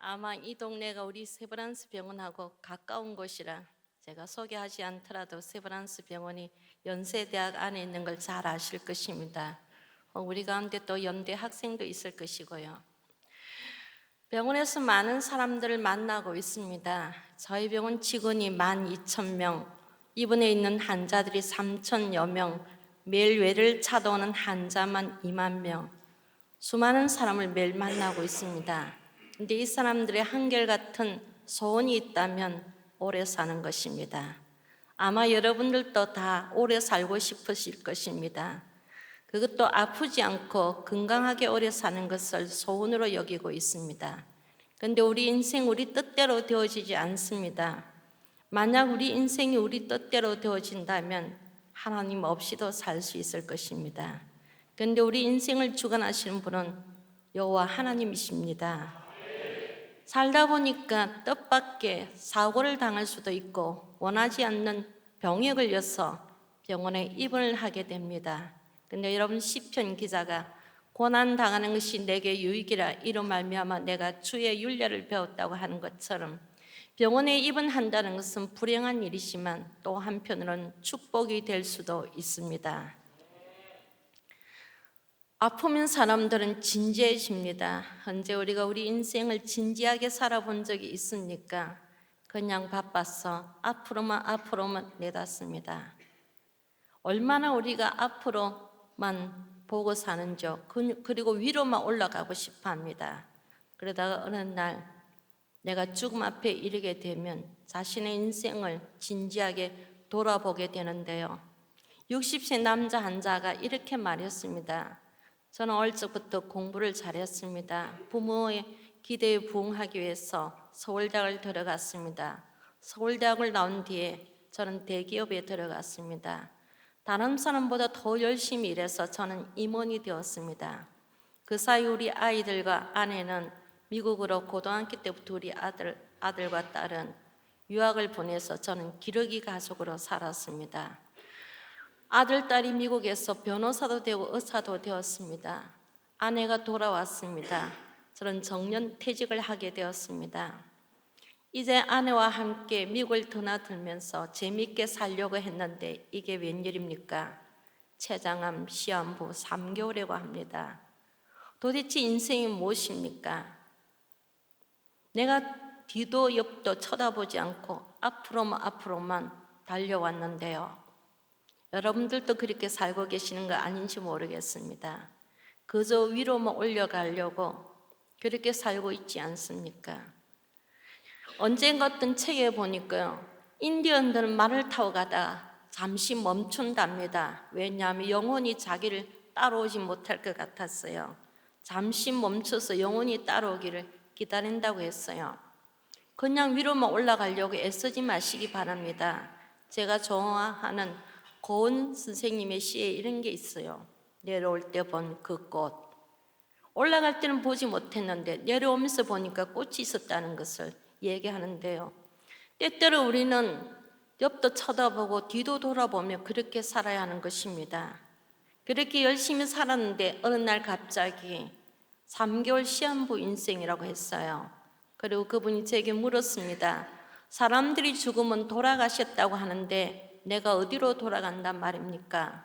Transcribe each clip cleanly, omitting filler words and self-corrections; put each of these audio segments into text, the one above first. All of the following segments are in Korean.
아마 이 동네가 우리 세브란스 병원하고 가까운 곳이라 제가 소개하지 않더라도 세브란스 병원이 연세대학 안에 있는 걸 잘 아실 것입니다. 우리 가운데 또 연대 학생도 있을 것이고요. 병원에서 많은 사람들을 만나고 있습니다. 저희 병원 직원이 12,000명, 입원해 있는 환자들이 3,000여 명, 매일 외를 찾아오는 환자만 2만 명, 수많은 사람을 매일 만나고 있습니다. 근데 이 사람들의 한결같은 소원이 있다면 오래 사는 것입니다. 아마 여러분들도 다 오래 살고 싶으실 것입니다. 그것도 아프지 않고 건강하게 오래 사는 것을 소원으로 여기고 있습니다. 그런데 우리 인생 우리 뜻대로 되어지지 않습니다. 만약 우리 인생이 우리 뜻대로 되어진다면 하나님 없이도 살 수 있을 것입니다. 그런데 우리 인생을 주관하시는 분은 여호와 하나님이십니다. 살다 보니까 뜻밖의 사고를 당할 수도 있고 원하지 않는 병에 걸려서 병원에 입원을 하게 됩니다. 근데 여러분 시편 기자가 고난 당하는 것이 내게 유익이라 이로 말미암아 내가 주의 윤례를 배웠다고 하는 것처럼 병원에 입원한다는 것은 불행한 일이지만 또 한편으로는 축복이 될 수도 있습니다. 아프면 사람들은 진지해집니다. 언제 우리가 우리 인생을 진지하게 살아본 적이 있습니까? 그냥 바빠서 앞으로만 내닫습니다. 얼마나 우리가 앞으로만 보고 사는지 그리고 위로만 올라가고 싶어 합니다. 그러다가 어느 날 내가 죽음 앞에 이르게 되면 자신의 인생을 진지하게 돌아보게 되는데요. 60세 남자 환자가 이렇게 말했습니다. 저는 어릴 적부터 공부를 잘했습니다. 부모의 기대에 부응하기 위해서 서울대학을 들어갔습니다. 서울대학을 나온 뒤에 저는 대기업에 들어갔습니다. 다른 사람보다 더 열심히 일해서 저는 임원이 되었습니다. 그 사이 우리 아이들과 아내는 미국으로 고등학교 때부터 우리 아들과 딸은 유학을 보내서 저는 기러기 가족으로 살았습니다. 아들, 딸이 미국에서 변호사도 되고 의사도 되었습니다. 아내가 돌아왔습니다. 저는 정년 퇴직을 하게 되었습니다. 이제 아내와 함께 미국을 드나들면서 재미있게 살려고 했는데 이게 웬일입니까? 췌장암 시한부 3개월이라고 합니다. 도대체 인생이 무엇입니까? 내가 뒤도 옆도 쳐다보지 않고 앞으로만 달려왔는데요. 여러분들도 그렇게 살고 계시는 거 아닌지 모르겠습니다. 그저 위로만 올려가려고 그렇게 살고 있지 않습니까? 언젠가 어떤 책에 보니까요, 인디언들은 말을 타고 가다가 잠시 멈춘답니다. 왜냐하면 영혼이 자기를 따라오지 못할 것 같았어요. 잠시 멈춰서 영혼이 따라오기를 기다린다고 했어요. 그냥 위로만 올라가려고 애쓰지 마시기 바랍니다. 제가 좋아하는 고은 선생님의 시에 이런 게 있어요. 내려올 때 본 그 꽃. 올라갈 때는 보지 못했는데 내려오면서 보니까 꽃이 있었다는 것을 얘기하는데요. 때때로 우리는 옆도 쳐다보고 뒤도 돌아보며 그렇게 살아야 하는 것입니다. 그렇게 열심히 살았는데 어느 날 갑자기 3개월 시한부 인생이라고 했어요. 그리고 그분이 제게 물었습니다. 사람들이 죽으면 돌아가셨다고 하는데 내가 어디로 돌아간단 말입니까?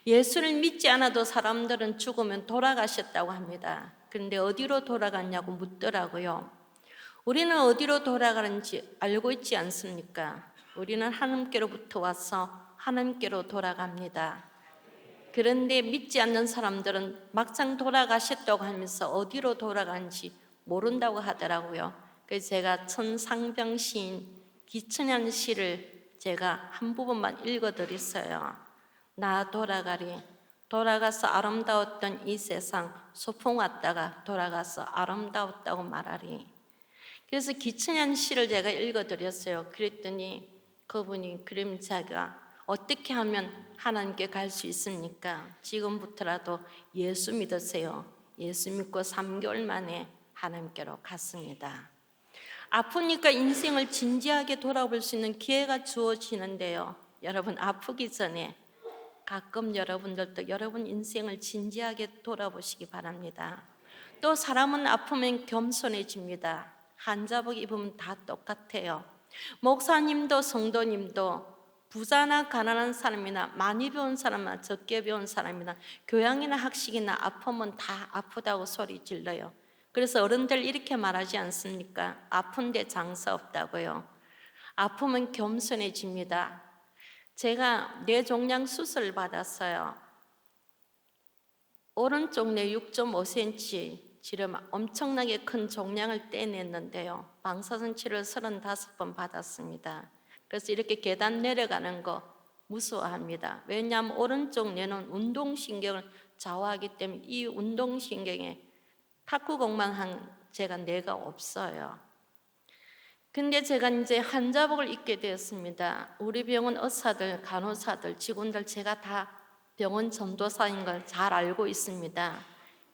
예수를 믿지 않아도 사람들은 죽으면 돌아가셨다고 합니다. 그런데 어디로 돌아갔냐고 묻더라고요. 우리는 어디로 돌아가는지 알고 있지 않습니까? 우리는 하나님께로부터 와서 하나님께로 돌아갑니다. 그런데 믿지 않는 사람들은 막상 돌아가셨다고 하면서 어디로 돌아가는지 모른다고 하더라고요. 그래서 제가 천상병 시인 기천현 시를 제가 한 부분만 읽어드렸어요. 나 돌아가리 돌아가서 아름다웠던 이 세상 소풍 왔다가 돌아가서 아름다웠다고 말하리. 그래서 기천현 시를 제가 읽어드렸어요. 그랬더니 그분이 그럼 제가 어떻게 하면 하나님께 갈 수 있습니까? 지금부터라도 예수 믿으세요. 예수 믿고 3개월 만에 하나님께로 갔습니다. 아프니까 인생을 진지하게 돌아볼 수 있는 기회가 주어지는데요. 여러분 아프기 전에 가끔 여러분들도 여러분 인생을 진지하게 돌아보시기 바랍니다. 또 사람은 아프면 겸손해집니다. 환자복 입으면 다 똑같아요. 목사님도 성도님도 부자나 가난한 사람이나 많이 배운 사람이나 적게 배운 사람이나 교양이나 학식이나 아프면 다 아프다고 소리 질러요. 그래서 어른들 이렇게 말하지 않습니까? 아픈데 장사 없다고요. 아프면 겸손해집니다. 제가 뇌종양 수술을 받았어요. 오른쪽 뇌 6.5cm 지름 엄청나게 큰 종양을 떼냈는데요. 방사선 치료를 35번 받았습니다. 그래서 이렇게 계단 내려가는 거 무서워합니다. 왜냐하면 오른쪽 뇌는 운동신경을 좌우하기 때문에 이 운동신경에 탁구공만 한 제가 뇌가 없어요. 근데 제가 이제 환자복을 입게 되었습니다. 우리 병원 의사들, 간호사들, 직원들 제가 다 병원 전도사인 걸 잘 알고 있습니다.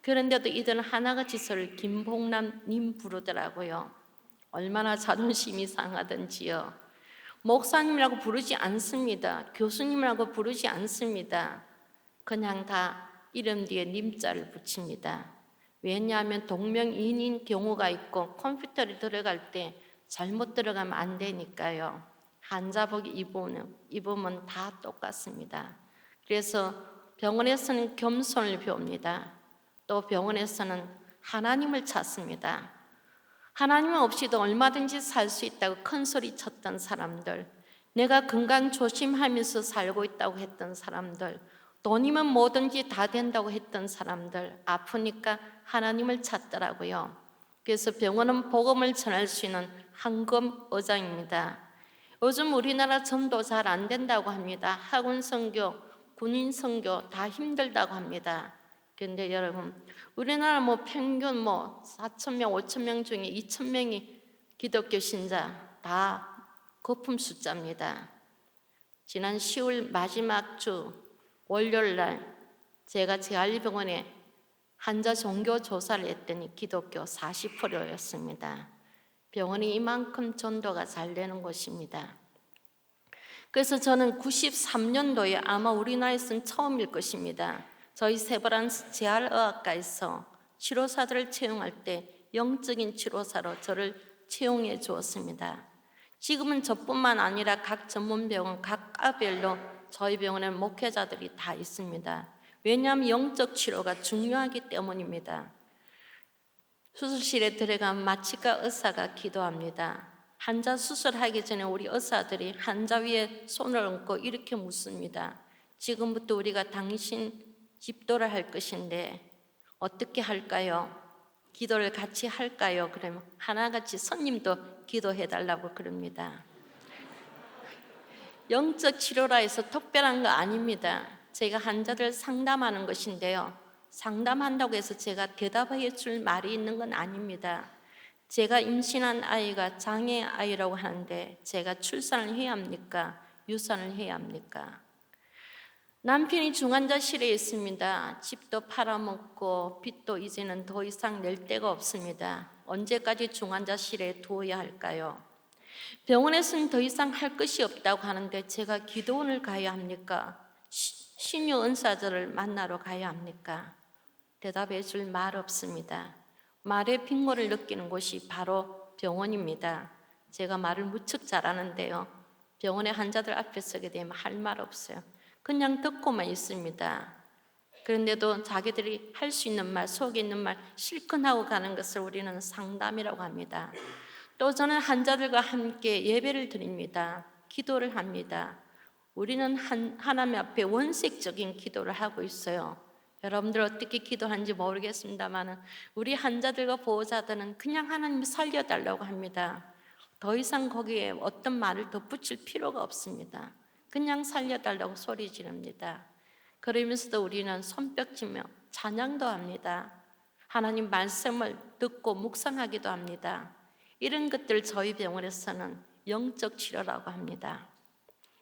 그런데도 이들은 하나같이 저를 김봉남님 부르더라고요. 얼마나 자존심이 상하던지요. 목사님이라고 부르지 않습니다. 교수님이라고 부르지 않습니다. 그냥 다 이름 뒤에 님자를 붙입니다. 왜냐하면 동명이인인 경우가 있고 컴퓨터에 들어갈 때 잘못 들어가면 안 되니까요. 환자복 입으면 다 똑같습니다. 그래서 병원에서는 겸손을 배웁니다. 또 병원에서는 하나님을 찾습니다. 하나님 없이도 얼마든지 살 수 있다고 큰 소리 쳤던 사람들, 내가 건강 조심하면서 살고 있다고 했던 사람들, 돈이면 뭐든지 다 된다고 했던 사람들, 아프니까 하나님을 찾더라고요. 그래서 병원은 복음을 전할 수 있는 황금 의장입니다. 요즘 우리나라 전도 잘 안 된다고 합니다. 학원 선교, 군인 선교 다 힘들다고 합니다. 그런데 여러분, 우리나라 평균 4,000명, 5,000명 중에 2,000명이 기독교 신자, 다 거품 숫자입니다. 지난 10월 마지막 주 월요일 날 제가 제 알리병원에 환자 종교 조사를 했더니 기독교 40%였습니다. 병원이 이만큼 전도가 잘 되는 곳입니다. 그래서 저는 93년도에 아마 우리나라에서는 처음일 것입니다. 저희 세브란스 재활의학과에서 치료사들을 채용할 때 영적인 치료사로 저를 채용해 주었습니다. 지금은 저뿐만 아니라 각 전문병원, 각 과별로 저희 병원에는 목회자들이 다 있습니다. 왜냐하면 영적 치료가 중요하기 때문입니다. 수술실에 들어가면 마취과 의사가 기도합니다. 환자 수술하기 전에 우리 의사들이 환자 위에 손을 얹고 이렇게 묻습니다. 지금부터 우리가 당신 집도를 할 것인데 어떻게 할까요? 기도를 같이 할까요? 그러면 하나같이 손님도 기도해달라고 그럽니다. 영적 치료라 해서 특별한 거 아닙니다. 제가 환자들 상담하는 것인데요. 상담한다고 해서 제가 대답해 줄 말이 있는 건 아닙니다. 제가 임신한 아이가 장애 아이라고 하는데 제가 출산을 해야 합니까? 유산을 해야 합니까? 남편이 중환자실에 있습니다. 집도 팔아먹고 빚도 이제는 더 이상 낼 데가 없습니다. 언제까지 중환자실에 두어야 할까요? 병원에서는 더 이상 할 것이 없다고 하는데 제가 기도원을 가야 합니까? 신유 은사들을 만나러 가야 합니까? 대답해 줄 말 없습니다. 말의 빈곤을 느끼는 곳이 바로 병원입니다. 제가 말을 무척 잘하는데요. 병원의 환자들 앞에 서게 되면 할 말 없어요. 그냥 듣고만 있습니다. 그런데도 자기들이 할 수 있는 말, 속에 있는 말 실컷 하고 가는 것을 우리는 상담이라고 합니다. 또 저는 환자들과 함께 예배를 드립니다. 기도를 합니다. 우리는 하나님 앞에 원색적인 기도를 하고 있어요. 여러분들 어떻게 기도하는지 모르겠습니다만 우리 환자들과 보호자들은 그냥 하나님 살려달라고 합니다. 더 이상 거기에 어떤 말을 덧붙일 필요가 없습니다. 그냥 살려달라고 소리 지릅니다. 그러면서도 우리는 손뼉치며 찬양도 합니다. 하나님 말씀을 듣고 묵상하기도 합니다. 이런 것들 저희 병원에서는 영적 치료라고 합니다.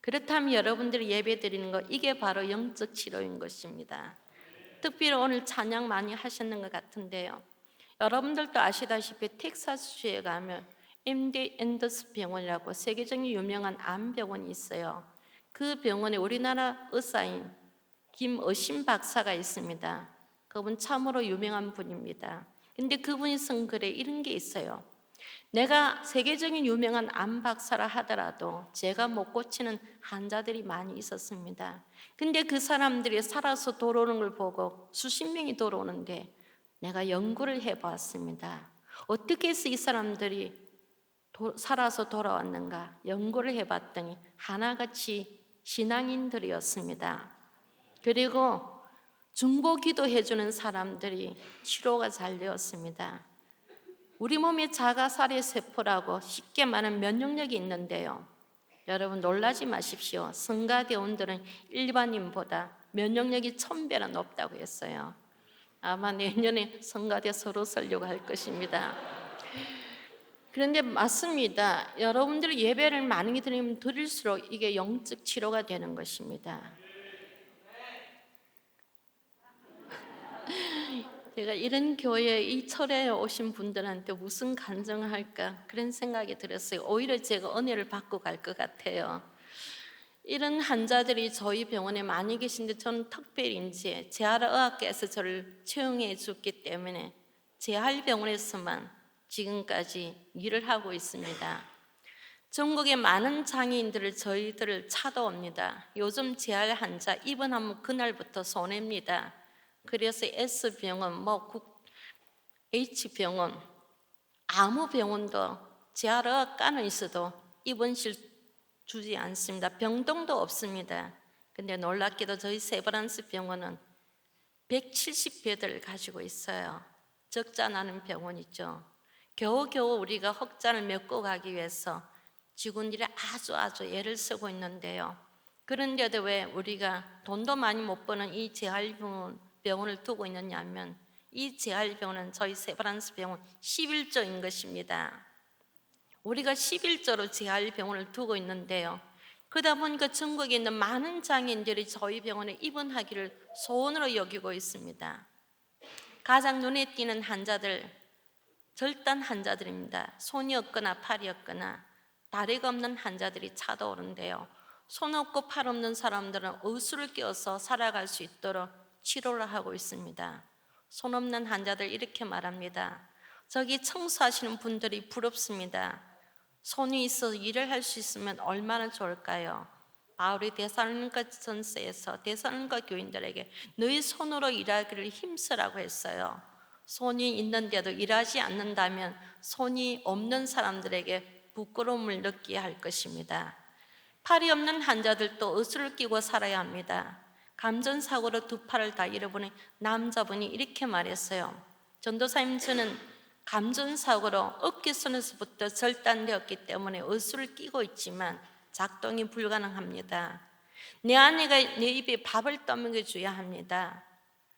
그렇다면 여러분들이 예배 드리는 것, 이게 바로 영적 치료인 것입니다. 특별히 오늘 찬양 많이 하셨는 것 같은데요. 여러분들도 아시다시피 텍사스주에 가면 MD 앤더스 병원이라고 세계적인 유명한 암병원이 있어요. 그 병원에 우리나라 의사인 김어신 박사가 있습니다. 그분 참으로 유명한 분입니다. 근데 그분이 쓴 글에 이런 게 있어요. 내가 세계적인 유명한 암 박사라 하더라도 제가 못 고치는 환자들이 많이 있었습니다. 근데 그 사람들이 살아서 돌아오는 걸 보고 수십 명이 돌아오는데 내가 연구를 해봤습니다. 어떻게 해서 이 사람들이 살아서 돌아왔는가 연구를 해봤더니 하나같이 신앙인들이었습니다. 그리고 중보기도 해주는 사람들이 치료가 잘 되었습니다. 우리 몸에 자가살의 세포라고 쉽게 말하는 면역력이 있는데요. 여러분 놀라지 마십시오. 성가대원들은 일반인보다 면역력이 1000배나 높다고 했어요. 아마 내년에 성가대 서로 살려고 할 것입니다. 그런데 맞습니다. 여러분들이 예배를 많이 드리면 드릴수록 이게 영적 치료가 되는 것입니다. 제가 이런 교회에 이 철에 오신 분들한테 무슨 간증을 할까 그런 생각이 들었어요. 오히려 제가 은혜를 받고 갈 것 같아요. 이런 환자들이 저희 병원에 많이 계신데 저는 특별히 이제 재활의학과에서 저를 채용해 줬기 때문에 재활병원에서만 지금까지 일을 하고 있습니다. 전국의 많은 장애인들을 저희들을 찾아옵니다. 요즘 재활 환자 입원하면 그날부터 손해입니다. 그래서 S병원, H병원, 아무 병원도 재활의학과는 있어도 입원실 주지 않습니다. 병동도 없습니다. 근데 놀랍게도 저희 세브란스 병원은 170배들을 가지고 있어요. 적자 나는 병원이죠. 겨우겨우 우리가 흑자를 메고 가기 위해서 직원들이 아주 애를 쓰고 있는데요. 그런데도 왜 우리가 돈도 많이 못 버는 이 재활병원을 두고 있느냐 하면 이 재활병원은 저희 세브란스 병원 11조인 것입니다. 우리가 11조로 재활병원을 두고 있는데요. 그러다 보니까 전국에 있는 많은 장애인들이 저희 병원에 입원하기를 소원으로 여기고 있습니다. 가장 눈에 띄는 환자들, 절단 환자들입니다. 손이 없거나 팔이 없거나 다리가 없는 환자들이 찾아오는데요. 손 없고 팔 없는 사람들은 의술을 끼워서 살아갈 수 있도록 치료를 하고 있습니다. 손 없는 환자들 이렇게 말합니다. 저기 청소하시는 분들이 부럽습니다. 손이 있어 일을 할 수 있으면 얼마나 좋을까요? 바울이 데살로니가 전서에서 데살로니가 교인들에게 너희 손으로 일하기를 힘쓰라고 했어요. 손이 있는데도 일하지 않는다면 손이 없는 사람들에게 부끄러움을 느끼게 할 것입니다. 팔이 없는 환자들도 의술을 끼고 살아야 합니다. 감전사고로 두 팔을 다 잃어버린 남자분이 이렇게 말했어요. 전도사님, 저는 감전사고로 어깨선에서부터 절단되었기 때문에 의술을 끼고 있지만 작동이 불가능합니다. 내 아내가 내 입에 밥을 떠먹여줘야 합니다.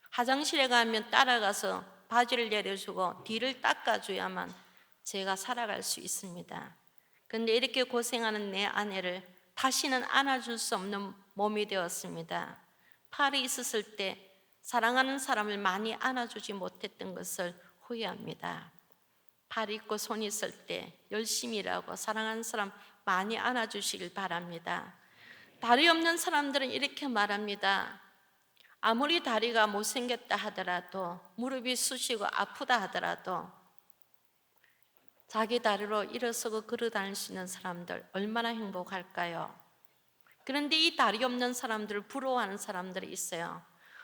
화장실에 가면 따라가서 바지를 내려주고 뒤를 닦아줘야만 제가 살아갈 수 있습니다. 그런데 이렇게 고생하는 내 아내를 다시는 안아줄 수 없는 몸이 되었습니다. 팔이 있었을 때 사랑하는 사람을 많이 안아주지 못했던 것을 후회합니다. 팔이 있고 손이 있을 때 열심히 일하고 사랑하는 사람 많이 안아주시길 바랍니다. 다리 없는 사람들은 이렇게 말합니다. 아무리 다리가 못생겼다 하더라도 무릎이 쑤시고 아프다 하더라도 자기 다리로 일어서고 걸어 다닐 수 있는 사람들 얼마나 행복할까요? 그런데 이 다리 없는 사람들을 부러워하는 사람들이 있어요.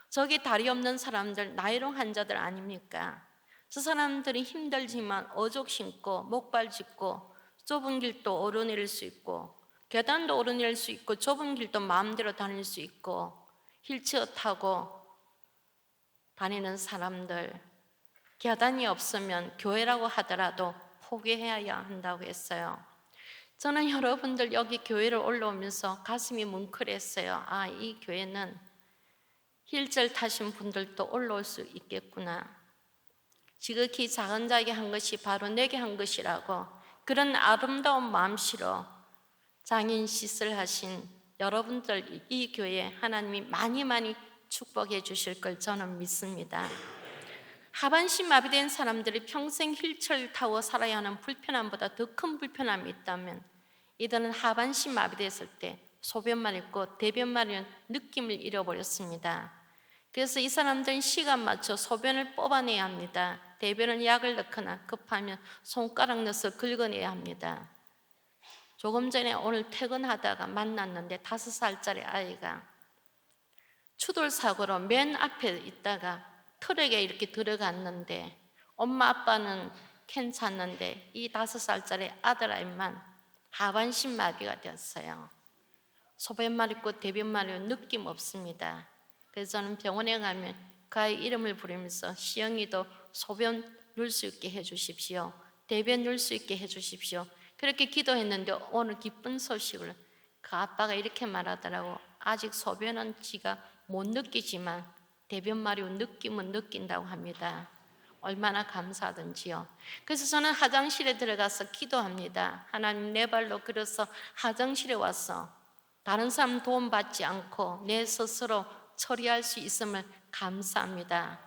저기 다리 없는 사람들 나이롱 환자들 아닙니까? 저 사람들이 힘들지만 어족 신고 목발 짚고 좁은 길도 오르내릴 수 있고 계단도 오르내릴 수 있고 좁은 길도 마음대로 다닐 수 있고 휠체어 타고 다니는 사람들, 계단이 없으면 교회라고 하더라도 포기해야 한다고 했어요. 저는 여러분들 여기 교회를 올라오면서 가슴이 뭉클했어요. 아, 이 교회는 휠체어 타신 분들도 올라올 수 있겠구나. 지극히 작은 자에게 한 것이 바로 내게 한 것이라고 그런 아름다운 마음씨로 장인 시설 하신 여러분들 이 교회 하나님이 많이 축복해 주실 걸 저는 믿습니다. 하반신 마비된 사람들이 평생 휠체어를 타고 살아야 하는 불편함보다 더 큰 불편함이 있다면 이들은 하반신 마비됐을 때 소변만 있고 대변만 있는 느낌을 잃어버렸습니다. 그래서 이 사람들은 시간 맞춰 소변을 뽑아내야 합니다. 대변을 약을 넣거나 급하면 손가락 넣어서 긁어내야 합니다. 조금 전에 오늘 퇴근하다가 만났는데 5살짜리 아이가 추돌 사고로 맨 앞에 있다가 트럭에 이렇게 들어갔는데 엄마 아빠는 괜찮는데 이 5살짜리 아들아이만 하반신 마비가 되었어요. 소변만 있고 대변만 있고 느낌 없습니다. 그래서 저는 병원에 가면 그 아이 이름을 부르면서 시영이도 소변 넣을 수 있게 해주십시오. 대변 넣을 수 있게 해주십시오. 그렇게 기도했는데 오늘 기쁜 소식을 그 아빠가 이렇게 말하더라고. 아직 소변은 지가 못 느끼지만 대변 마리오 느낌은 느낀다고 합니다. 얼마나 감사하던지요. 그래서 저는 화장실에 들어가서 기도합니다. 하나님, 내 발로 걸어서 화장실에 와서 다른 사람 도움 받지 않고 내 스스로 처리할 수 있음을 감사합니다.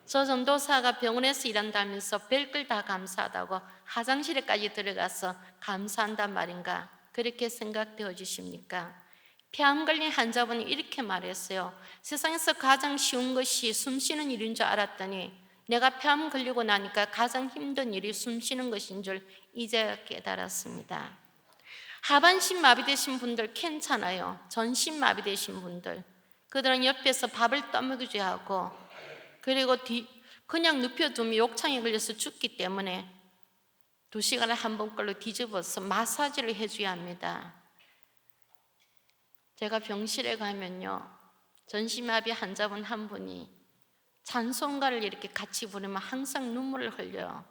저 전도사가 병원에서 일한다면서 별걸 다 감사하다고 화장실에까지 들어가서 감사한단 말인가? 그렇게 생각되어 주십니까? 폐암 걸린 환자분이 이렇게 말했어요. 세상에서 가장 쉬운 것이 숨 쉬는 일인 줄 알았더니 내가 폐암 걸리고 나니까 가장 힘든 일이 숨 쉬는 것인 줄 이제 깨달았습니다. 하반신 마비되신 분들 괜찮아요. 전신 마비되신 분들, 그들은 옆에서 밥을 떠먹여줘야 하고, 그리고 그냥 눕혀두면 욕창에 걸려서 죽기 때문에 2시간에 한 번 걸로 뒤집어서 마사지를 해줘야 합니다. 제가 병실에 가면요, 전신마비 환자분 한 분이 찬송가를 이렇게 같이 부르면 항상 눈물을 흘려요.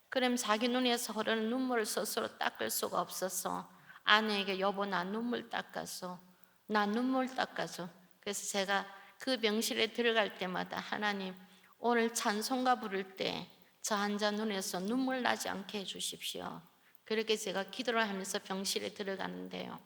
그럼 자기 눈에서 흐르는 눈물을 스스로 닦을 수가 없어서 아내에게 여보 나 눈물 닦아서, 나 눈물 닦아서. 그래서 제가 그 병실에 들어갈 때마다 하나님, 오늘 찬송가 부를 때 저 환자 눈에서 눈물 나지 않게 해주십시오. 그렇게 제가 기도를 하면서 병실에 들어가는데요,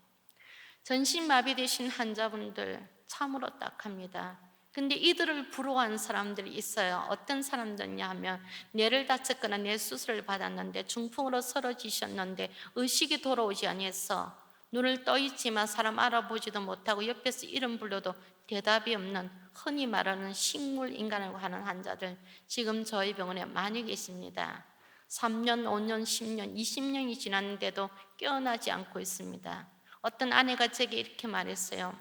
전신마비 되신 환자분들 참으로 딱합니다. 근데 이들을 부러워하는 사람들이 있어요. 어떤 사람들이냐 하면 뇌를 다쳤거나 뇌 수술을 받았는데 중풍으로 쓰러지셨는데 의식이 돌아오지 아니해서 눈을 떠 있지만 사람 알아보지도 못하고 옆에서 이름 불러도 대답이 없는, 흔히 말하는 식물 인간이라고 하는 환자들 지금 저희 병원에 많이 계십니다. 3년, 5년, 10년, 20년이 지났는데도 깨어나지 않고 있습니다. 어떤 아내가 제게 이렇게 말했어요.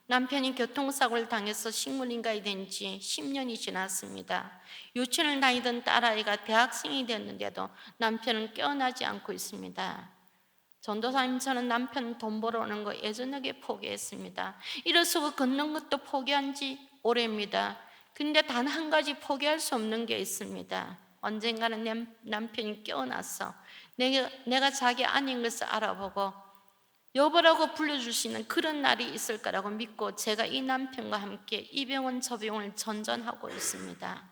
남편이 교통사고를 당해서 식물인간이 된 지 10년이 지났습니다. 유치원을 다니던 딸아이가 대학생이 됐는데도 남편은 깨어나지 않고 있습니다. 전도사님, 저는 남편 돈 벌어오는 거 예전하게 포기했습니다. 일어서고 걷는 것도 포기한 지 오래입니다. 근데 단 한 가지 포기할 수 없는 게 있습니다. 언젠가는 내 남편이 깨어나서 내가 자기 아닌 것을 알아보고 여보라고 불러줄 수 있는 그런 날이 있을 거라고 믿고 제가 이 남편과 함께 이 병원 저 병원을 전전하고 있습니다.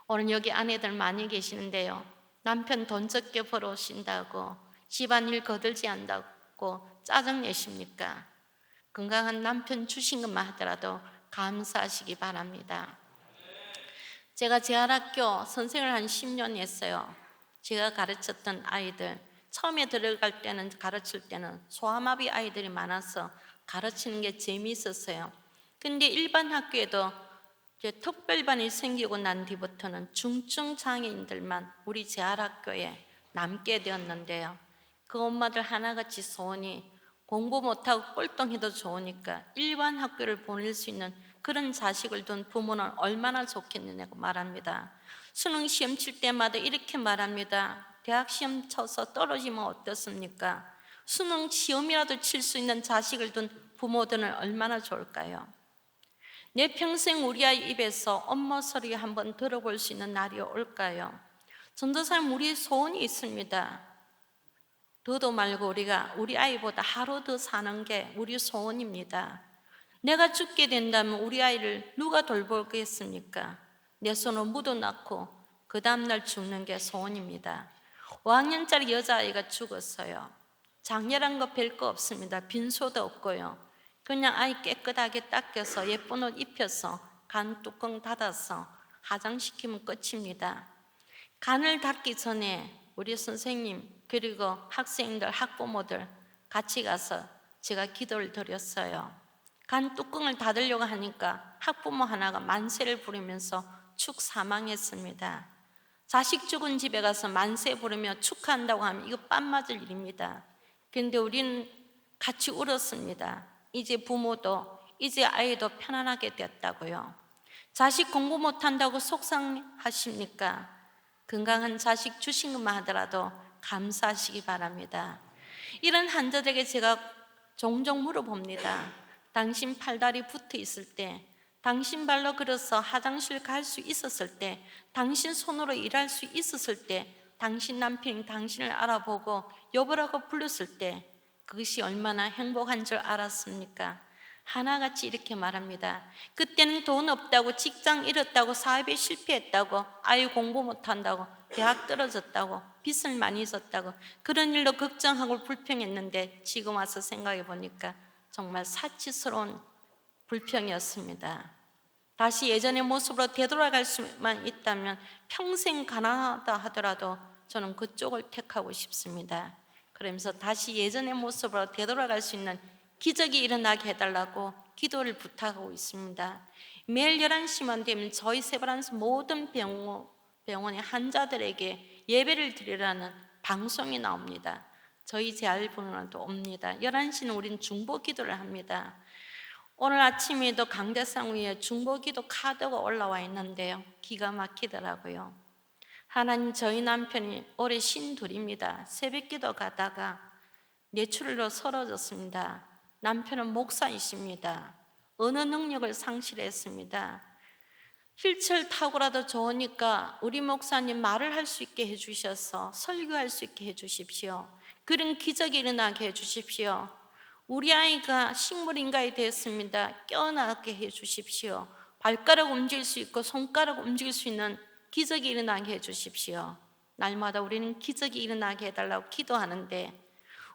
오늘 여기 아내들 많이 계시는데요, 남편 돈 적게 벌어오신다고 집안일 거들지 않다고 짜증내십니까? 건강한 남편 주신 것만 하더라도 감사하시기 바랍니다. 제가 재활학교 선생을 한 10년 했어요. 제가 가르쳤던 아이들, 처음에 들어갈 때는 가르칠 때는 소아마비 아이들이 많아서 가르치는 게 재미있었어요. 근데 일반 학교에도 이제 특별반이 생기고 난 뒤부터는 중증 장애인들만 우리 재활학교에 남게 되었는데요, 그 엄마들 하나같이 소원이 공부 못하고 꼴등해도 좋으니까 일반 학교를 보낼 수 있는 그런 자식을 둔 부모는 얼마나 좋겠느냐고 말합니다. 수능 시험 칠 때마다 이렇게 말합니다. 대학 시험 쳐서 떨어지면 어떻습니까? 수능 시험이라도 칠 수 있는 자식을 둔 부모들은 얼마나 좋을까요? 내 평생 우리 아이 입에서 엄마 소리 한번 들어볼 수 있는 날이 올까요? 전도사님, 우리 소원이 있습니다. 더도 말고 우리가 우리 아이보다 하루 더 사는 게 우리 소원입니다. 내가 죽게 된다면 우리 아이를 누가 돌보겠습니까? 내 손으로 묻어놨고 그 다음날 죽는 게 소원입니다. 5학년짜리 여자아이가 죽었어요. 장례란 거 별 거 없습니다. 빈소도 없고요. 그냥 아이 깨끗하게 닦여서 예쁜 옷 입혀서 간 뚜껑 닫아서 화장시키면 끝입니다. 간을 닦기 전에 우리 선생님 그리고 학생들, 학부모들 같이 가서 제가 기도를 드렸어요. 간 뚜껑을 닫으려고 하니까 학부모 하나가 만세를 부리면서 축 사망했습니다. 자식 죽은 집에 가서 만세 부르며 축하한다고 하면 이거 뺨 맞을 일입니다. 그런데 우리는 같이 울었습니다. 이제 부모도 이제 아이도 편안하게 됐다고요. 자식 공부 못한다고 속상하십니까? 건강한 자식 주신 것만 하더라도 감사하시기 바랍니다. 이런 환자들에게 제가 종종 물어봅니다. 당신 팔다리 붙어 있을 때, 당신 발로 걸어서 화장실 갈 수 있었을 때, 당신 손으로 일할 수 있었을 때, 당신 남편이 당신을 알아보고 여보라고 불렀을 때 그것이 얼마나 행복한 줄 알았습니까? 하나같이 이렇게 말합니다. 그때는 돈 없다고, 직장 잃었다고, 사업에 실패했다고, 아이 공부 못한다고, 대학 떨어졌다고, 빚을 많이 졌다고, 그런 일로 걱정하고 불평했는데 지금 와서 생각해 보니까 정말 사치스러운 불평이었습니다. 다시 예전의 모습으로 되돌아갈 수만 있다면 평생 가난하다 하더라도 저는 그쪽을 택하고 싶습니다. 그러면서 다시 예전의 모습으로 되돌아갈 수 있는 기적이 일어나게 해달라고 기도를 부탁하고 있습니다. 매일 11시만 되면 저희 세브란스 모든 병원의 환자들에게 예배를 드리라는 방송이 나옵니다. 저희 재활병원도 옵니다. 11시는 우린 중보 기도를 합니다. 오늘 아침에도 강대상 위에 중보기도 카드가 올라와 있는데요, 기가 막히더라고요. 하나님, 저희 남편이 올해 52입니다. 새벽기도 가다가 뇌출혈로 쓰러졌습니다. 남편은 목사이십니다. 언어 능력을 상실했습니다. 휠체어 타고라도 좋으니까 우리 목사님 말을 할 수 있게 해주셔서 설교할 수 있게 해주십시오. 그런 기적이 일어나게 해주십시오. 우리 아이가 식물인간이 되었습니다. 깨어나게 해주십시오. 발가락 움직일 수 있고 손가락 움직일 수 있는 기적이 일어나게 해주십시오. 날마다 우리는 기적이 일어나게 해달라고 기도하는데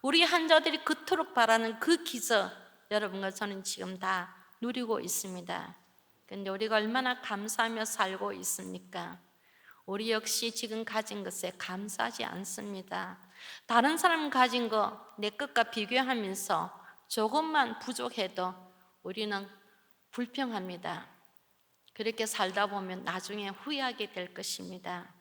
우리 환자들이 그토록 바라는 그 기적, 여러분과 저는 지금 다 누리고 있습니다. 그런데 우리가 얼마나 감사하며 살고 있습니까? 우리 역시 지금 가진 것에 감사하지 않습니다. 다른 사람 가진 거 내 것과 비교하면서 조금만 부족해도 우리는 불평합니다. 그렇게 살다 보면 나중에 후회하게 될 것입니다.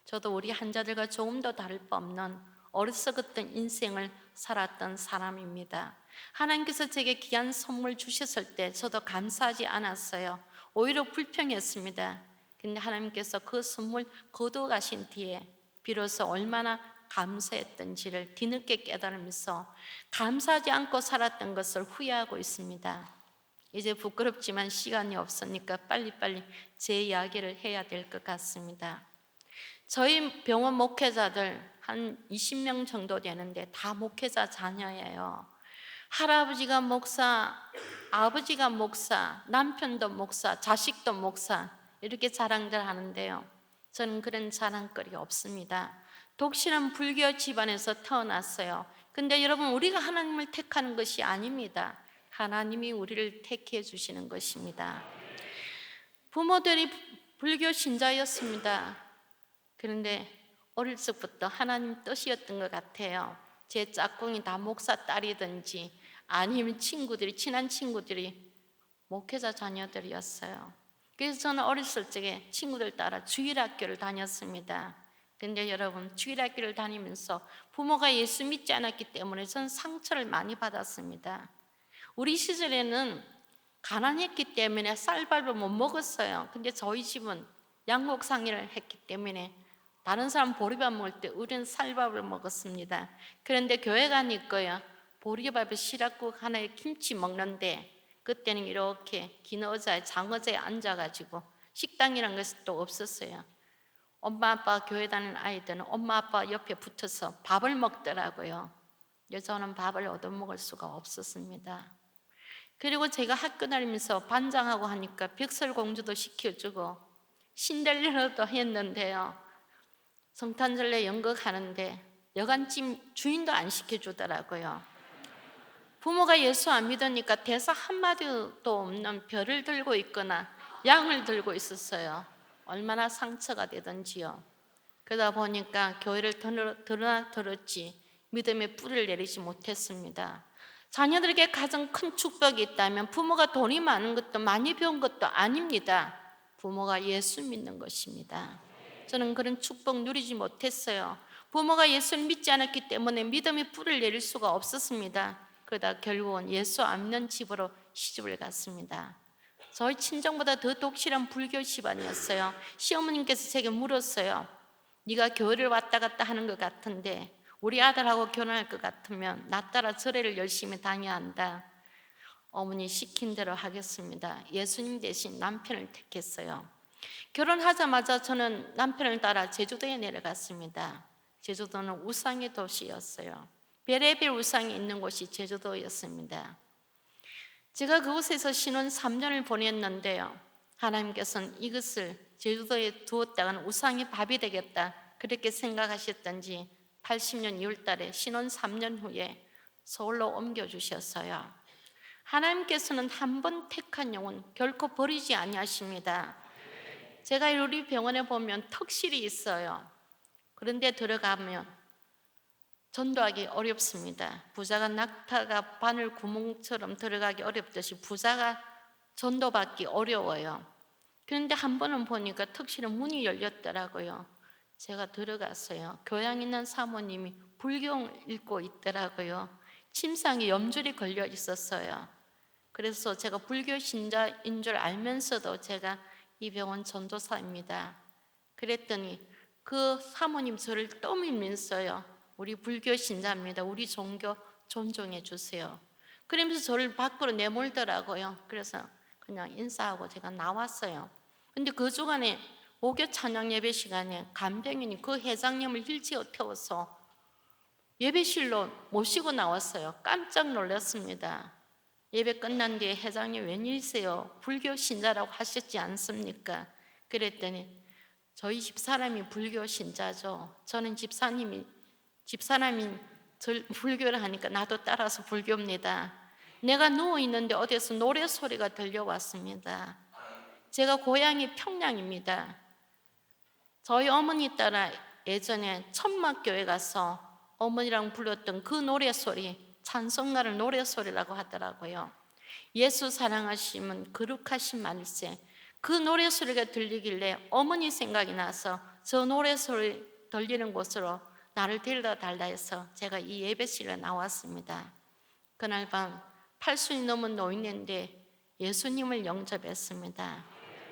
저도 우리 환자들과 조금 더 다를 바 없는 어리석었던 인생을 살았던 사람입니다. 하나님께서 제게 귀한 선물 주셨을 때 저도 감사하지 않았어요. 오히려 불평했습니다. 근데 하나님께서 그 선물 거두어 가신 뒤에 비로소 얼마나 감사했던지를 뒤늦게 깨달으면서 감사하지 않고 살았던 것을 후회하고 있습니다. 이제 부끄럽지만 시간이 없으니까 빨리빨리 제 이야기를 해야 될 것 같습니다. 저희 병원 목회자들 한 20명 정도 되는데 다 목회자 자녀예요. 할아버지가 목사, 아버지가 목사, 남편도 목사, 자식도 목사, 이렇게 자랑들 하는데요, 저는 그런 자랑거리가 없습니다. 독실한 불교 집안에서 태어났어요. 근데 여러분, 우리가 하나님을 택하는 것이 아닙니다. 하나님이 우리를 택해 주시는 것입니다. 부모들이 불교 신자였습니다. 그런데 어릴 적부터 하나님 뜻이었던 것 같아요. 제 짝꿍이 다 목사 딸이든지 아니면 친구들이, 친한 친구들이 목회자 자녀들이었어요. 그래서 저는 어렸을 적에 친구들 따라 주일학교를 다녔습니다. 근데 여러분, 주일학교를 다니면서 부모가 예수 믿지 않았기 때문에 저는 상처를 많이 받았습니다. 우리 시절에는 가난했기 때문에 쌀밥을 못 먹었어요. 근데 저희 집은 양목상일을 했기 때문에 다른 사람 보리밥 먹을 때 우리는 쌀밥을 먹었습니다. 그런데 교회 가니까요, 보리밥에 시락국 하나에 김치 먹는데 그때는 이렇게 긴 의자에, 장의자에 앉아가지고 식당이란 것이 또 없었어요. 엄마 아빠 교회 다니는 아이들은 엄마 아빠 옆에 붙어서 밥을 먹더라고요. 저는 밥을 얻어먹을 수가 없었습니다. 그리고 제가 학교 다니면서 반장하고 하니까 백설공주도 시켜주고 신데렐라도 했는데요, 성탄절에 연극하는데 여간찜 주인도 안 시켜주더라고요. 부모가 예수 안 믿으니까 대사 한마디도 없는 별을 들고 있거나 양을 들고 있었어요. 얼마나 상처가 되던지요. 그러다 보니까 교회를 들었지 믿음의 뿌리를 내리지 못했습니다. 자녀들에게 가장 큰 축복이 있다면 부모가 돈이 많은 것도 많이 배운 것도 아닙니다. 부모가 예수 믿는 것입니다. 저는 그런 축복 누리지 못했어요. 부모가 예수를 믿지 않았기 때문에 믿음의 뿌리를 내릴 수가 없었습니다. 그러다 결국은 예수 안 믿는 집으로 시집을 갔습니다. 저희 친정보다 더 독실한 불교 집안이었어요. 시어머님께서 제게 물었어요. 네가 교회를 왔다 갔다 하는 것 같은데 우리 아들하고 결혼할 것 같으면 나 따라 절에를 열심히 다녀야 한다. 어머니 시킨 대로 하겠습니다. 예수님 대신 남편을 택했어요. 결혼하자마자 저는 남편을 따라 제주도에 내려갔습니다. 제주도는 우상의 도시였어요. 별의별 우상이 있는 곳이 제주도였습니다. 제가 그곳에서 신혼 3년을 보냈는데요. 하나님께서는 이것을 제주도에 두었다가는 우상의 밥이 되겠다 그렇게 생각하셨던지 80년 2월 달에 신혼 3년 후에 서울로 옮겨주셨어요. 하나님께서는 한 번 택한 영혼 결코 버리지 아니하십니다. 제가 우리 병원에 보면 턱실이 있어요. 그런데 들어가면 전도하기 어렵습니다. 부자가 낙타가 바늘 구멍처럼 들어가기 어렵듯이 부자가 전도받기 어려워요. 그런데 한 번은 보니까 턱실에 문이 열렸더라고요. 제가 들어갔어요. 교양 있는 사모님이 불경 읽고 있더라고요. 침상에 염줄이 걸려 있었어요. 그래서 제가 불교 신자인 줄 알면서도 제가 이 병원 전도사입니다. 그랬더니 그 사모님 저를 떠밀면서요. 우리 불교 신자입니다. 우리 종교 존중해 주세요. 그러면서 저를 밖으로 내몰더라고요. 그래서 그냥 인사하고 제가 나왔어요. 근데 그 주간에 목요 찬양 예배 시간에 간병인이 그 회장님을 휠체어 태워서 예배실로 모시고 나왔어요. 깜짝 놀랐습니다. 예배 끝난 뒤에 회장님 웬일이세요? 불교 신자라고 하셨지 않습니까? 그랬더니 저희 집사람이 불교 신자죠. 저는 집사람이 불교를 하니까 나도 따라서 불교입니다. 내가 누워있는데 어디서 노래 소리가 들려왔습니다. 제가 고향이 평양입니다. 저희 어머니 따라 예전에 천막교회 가서 어머니랑 불렀던 그 노래 소리, 찬송가를 노래 소리라고 하더라고요. 예수 사랑하시면 거룩하신 말세. 그 노래 소리가 들리길래 어머니 생각이 나서 저 노래 소리 들리는 곳으로 나를 데려다 달라 해서 제가 이 예배실에 나왔습니다. 그날 밤 80이 넘은 노인인데 예수님을 영접했습니다.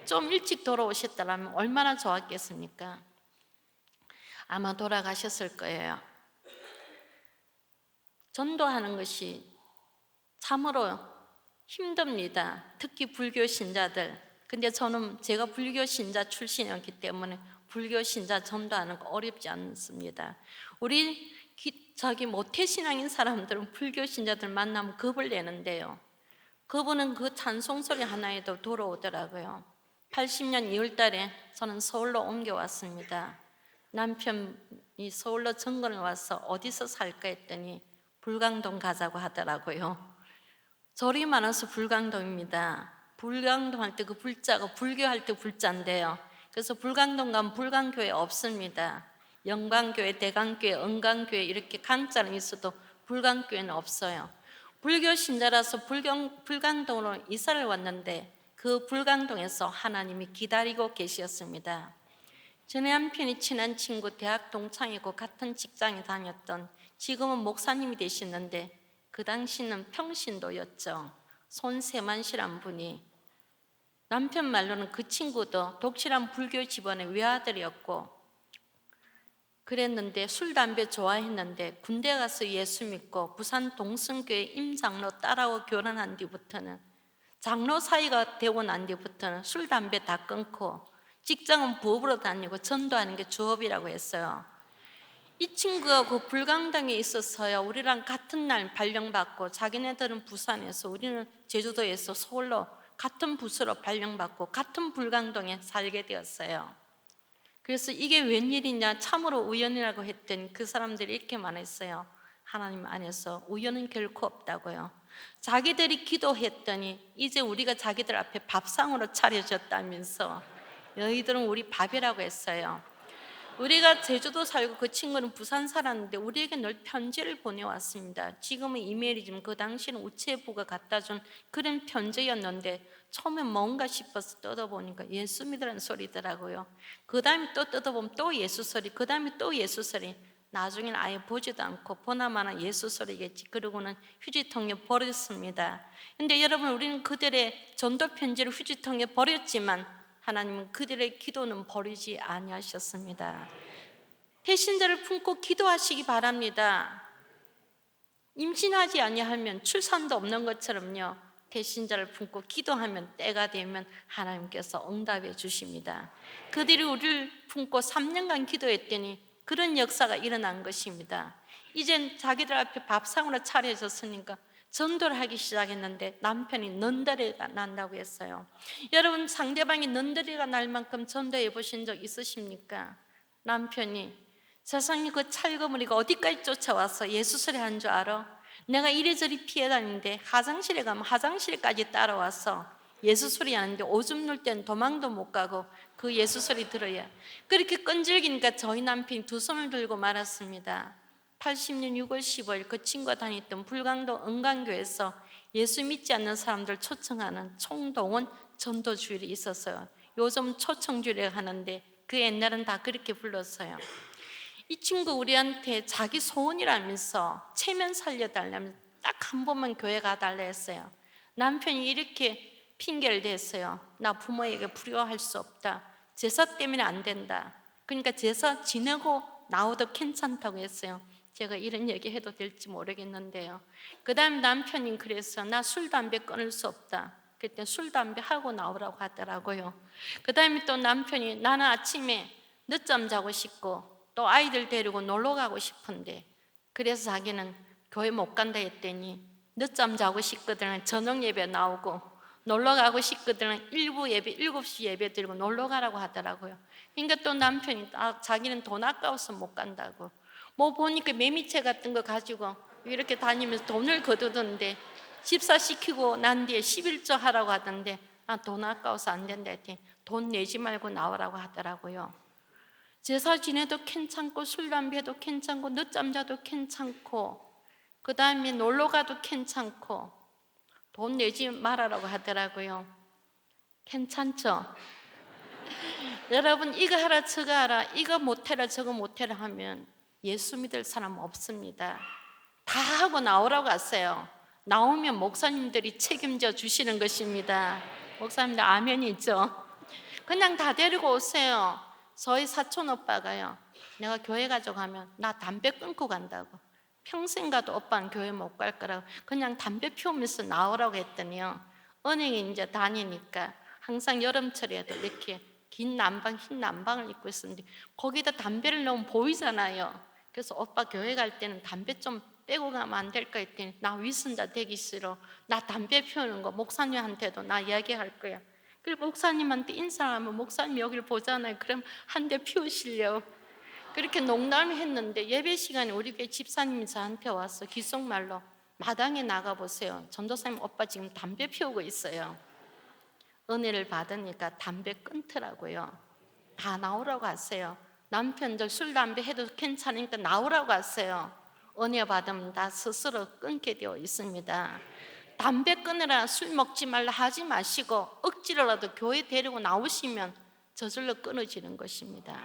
좀 일찍 돌아오셨더라면 얼마나 좋았겠습니까? 아마 돌아가셨을 거예요. 전도하는 것이 참으로 힘듭니다. 특히 불교 신자들. 근데 제가 불교 신자 출신이었기 때문에 불교 신자 전도하는 거 어렵지 않습니다. 우리 모태신앙인 사람들은 불교 신자들 만나면 겁을 내는데요. 그분은 그 찬송 소리 하나에도 돌아오더라고요. 80년 2월 달에 저는 서울로 옮겨왔습니다. 남편이 서울로 정근을 와서 어디서 살까 했더니 불광동 가자고 하더라고요. 절이 많아서 불광동입니다. 불광동 할 때 그 불자가 불교할 때 불자인데요. 그래서 불광동 가면 불광교회 없습니다. 영광교회, 대광교회, 은광교회 이렇게 강자는 있어도 불광교회는 없어요. 불교 신자라서 불광동으로 이사를 왔는데 그 불광동에서 하나님이 기다리고 계셨습니다. 전에 한편이 친한 친구, 대학 동창이고 같은 직장에 다녔던 지금은 목사님이 되시는데 그 당시는 평신도였죠. 손세만 씨란 분이 남편 말로는 그 친구도 독실한 불교 집안의 외아들이었고 그랬는데 술, 담배 좋아했는데 군대 가서 예수 믿고 부산 동성교회 임장로 딸하고 결혼한 뒤부터는 장로 사이가 되고 난 뒤부터는 술, 담배 다 끊고 직장은 부업으로 다니고 전도하는 게 주업이라고 했어요. 이 친구가 그 불광동에 있어서요 우리랑 같은 날 발령받고 자기네들은 부산에서 우리는 제주도에서 서울로 같은 부서로 발령받고 같은 불광동에 살게 되었어요. 그래서 이게 웬일이냐 참으로 우연이라고 했더니 그 사람들이 이렇게 말했어요. 하나님 안에서 우연은 결코 없다고요. 자기들이 기도했더니 이제 우리가 자기들 앞에 밥상으로 차려졌다면서 너희들은 우리 밥이라고 했어요. 우리가 제주도 살고 그 친구는 부산 살았는데 우리에게 늘 편지를 보내왔습니다. 지금은 이메일이지만 그 당시는 우체부가 갖다 준 그런 편지였는데 처음엔 뭔가 싶어서 뜯어보니까 예수 믿으라는 소리더라고요. 그 다음에 또 뜯어보면 또 예수 소리, 그 다음에 또 예수 소리. 나중에는 아예 보지도 않고 보나마나 예수 소리겠지. 그러고는 휴지통에 버렸습니다. 근데 여러분, 우리는 그들의 전도 편지를 휴지통에 버렸지만 하나님은 그들의 기도는 버리지 아니하셨습니다. 배신자를 품고 기도하시기 바랍니다. 임신하지 아니하면 출산도 없는 것처럼요, 배신자를 품고 기도하면 때가 되면 하나님께서 응답해 주십니다. 그들이 우리를 품고 3년간 기도했더니 그런 역사가 일어난 것입니다. 이젠 자기들 앞에 밥상으로 차려졌으니까 전도를 하기 시작했는데 남편이 넌더리가 난다고 했어요. 여러분, 상대방이 넌더리가 날 만큼 전도해 보신 적 있으십니까? 남편이 세상에 그 찰거머리가 어디까지 쫓아와서 예수 소리 한 줄 알아? 내가 이리저리 피해 다니는데 화장실에 가면 화장실까지 따라와서 예수 소리 하는데 오줌 눌 땐 도망도 못 가고 그 예수 소리 들어야 그렇게 끈질기니까 저희 남편이 두 손을 들고 말았습니다. 80년 6월 15일 그 친구가 다녔던 불광도 은광교에서 예수 믿지 않는 사람들 초청하는 총동원 전도주일이 있었어요. 요즘 초청주일을 하는데 그 옛날은 다 그렇게 불렀어요. 이 친구 우리한테 자기 소원이라면서 체면 살려달라면 딱 한 번만 교회 가달라 했어요. 남편이 이렇게 핑계를 댔어요. 나 부모에게 불효할 수 없다. 제사 때문에 안 된다. 그러니까 제사 지내고 나오도 괜찮다고 했어요. 제가 이런 얘기 해도 될지 모르겠는데요. 그 다음 남편이 그래서 나 술, 담배 끊을 수 없다. 그때 술, 담배 하고 나오라고 하더라고요. 그 다음에 또 남편이 나는 아침에 늦잠 자고 싶고 또 아이들 데리고 놀러 가고 싶은데 그래서 자기는 교회 못 간다 했더니 늦잠 자고 싶거든 저녁 예배 나오고 놀러 가고 싶거든 일부 예배 7시 예배 드리고 놀러 가라고 하더라고요. 그러니까 또 남편이 자기는 돈 아까워서 못 간다고 뭐 보니까 매미채 같은 거 가지고 이렇게 다니면서 돈을 거두던데 집사시키고 난 뒤에 11조 하라고 하던데 돈 아까워서 안 된다 했더니 돈 내지 말고 나오라고 하더라고요. 제사 지내도 괜찮고 술 담배도 괜찮고 늦잠 자도 괜찮고 그 다음에 놀러 가도 괜찮고 돈 내지 말아라고 하더라고요. 괜찮죠? 여러분, 이거 하라 저거 하라 이거 못해라 저거 못해라 하면 예수 믿을 사람 없습니다. 다 하고 나오라고 했어요. 나오면 목사님들이 책임져 주시는 것입니다. 목사님들 아멘이죠? 그냥 다 데리고 오세요. 저희 사촌 오빠가요, 내가 교회 가져가면 나 담배 끊고 간다고. 평생 가도 오빠는 교회 못 갈 거라고 그냥 담배 피우면서 나오라고 했더니요, 은행에 이제 다니니까 항상 여름철에도 이렇게 긴 남방, 흰 남방을 입고 있었는데 거기다 담배를 넣으면 보이잖아요. 그래서 오빠 교회 갈 때는 담배 좀 빼고 가면 안 될까 했더니 나 위선자 되기 싫어. 나 담배 피우는 거 목사님한테도 나 이야기할 거야. 그리고 목사님한테 인사하면 목사님 여기를 보잖아요. 그럼 한 대 피우시려고 그렇게 농담했는데 예배 시간에 우리 교회 집사님이 저한테 와서 귓속말로 마당에 나가보세요. 전도사님 오빠 지금 담배 피우고 있어요. 은혜를 받으니까 담배 끊더라고요. 다 나오라고 하세요. 남편들 술 담배 해도 괜찮으니까 나오라고 하세요. 은혜 받으면 다 스스로 끊게 되어 있습니다. 담배 끊으라 술 먹지 말라 하지 마시고 억지로라도 교회 데리고 나오시면 저절로 끊어지는 것입니다.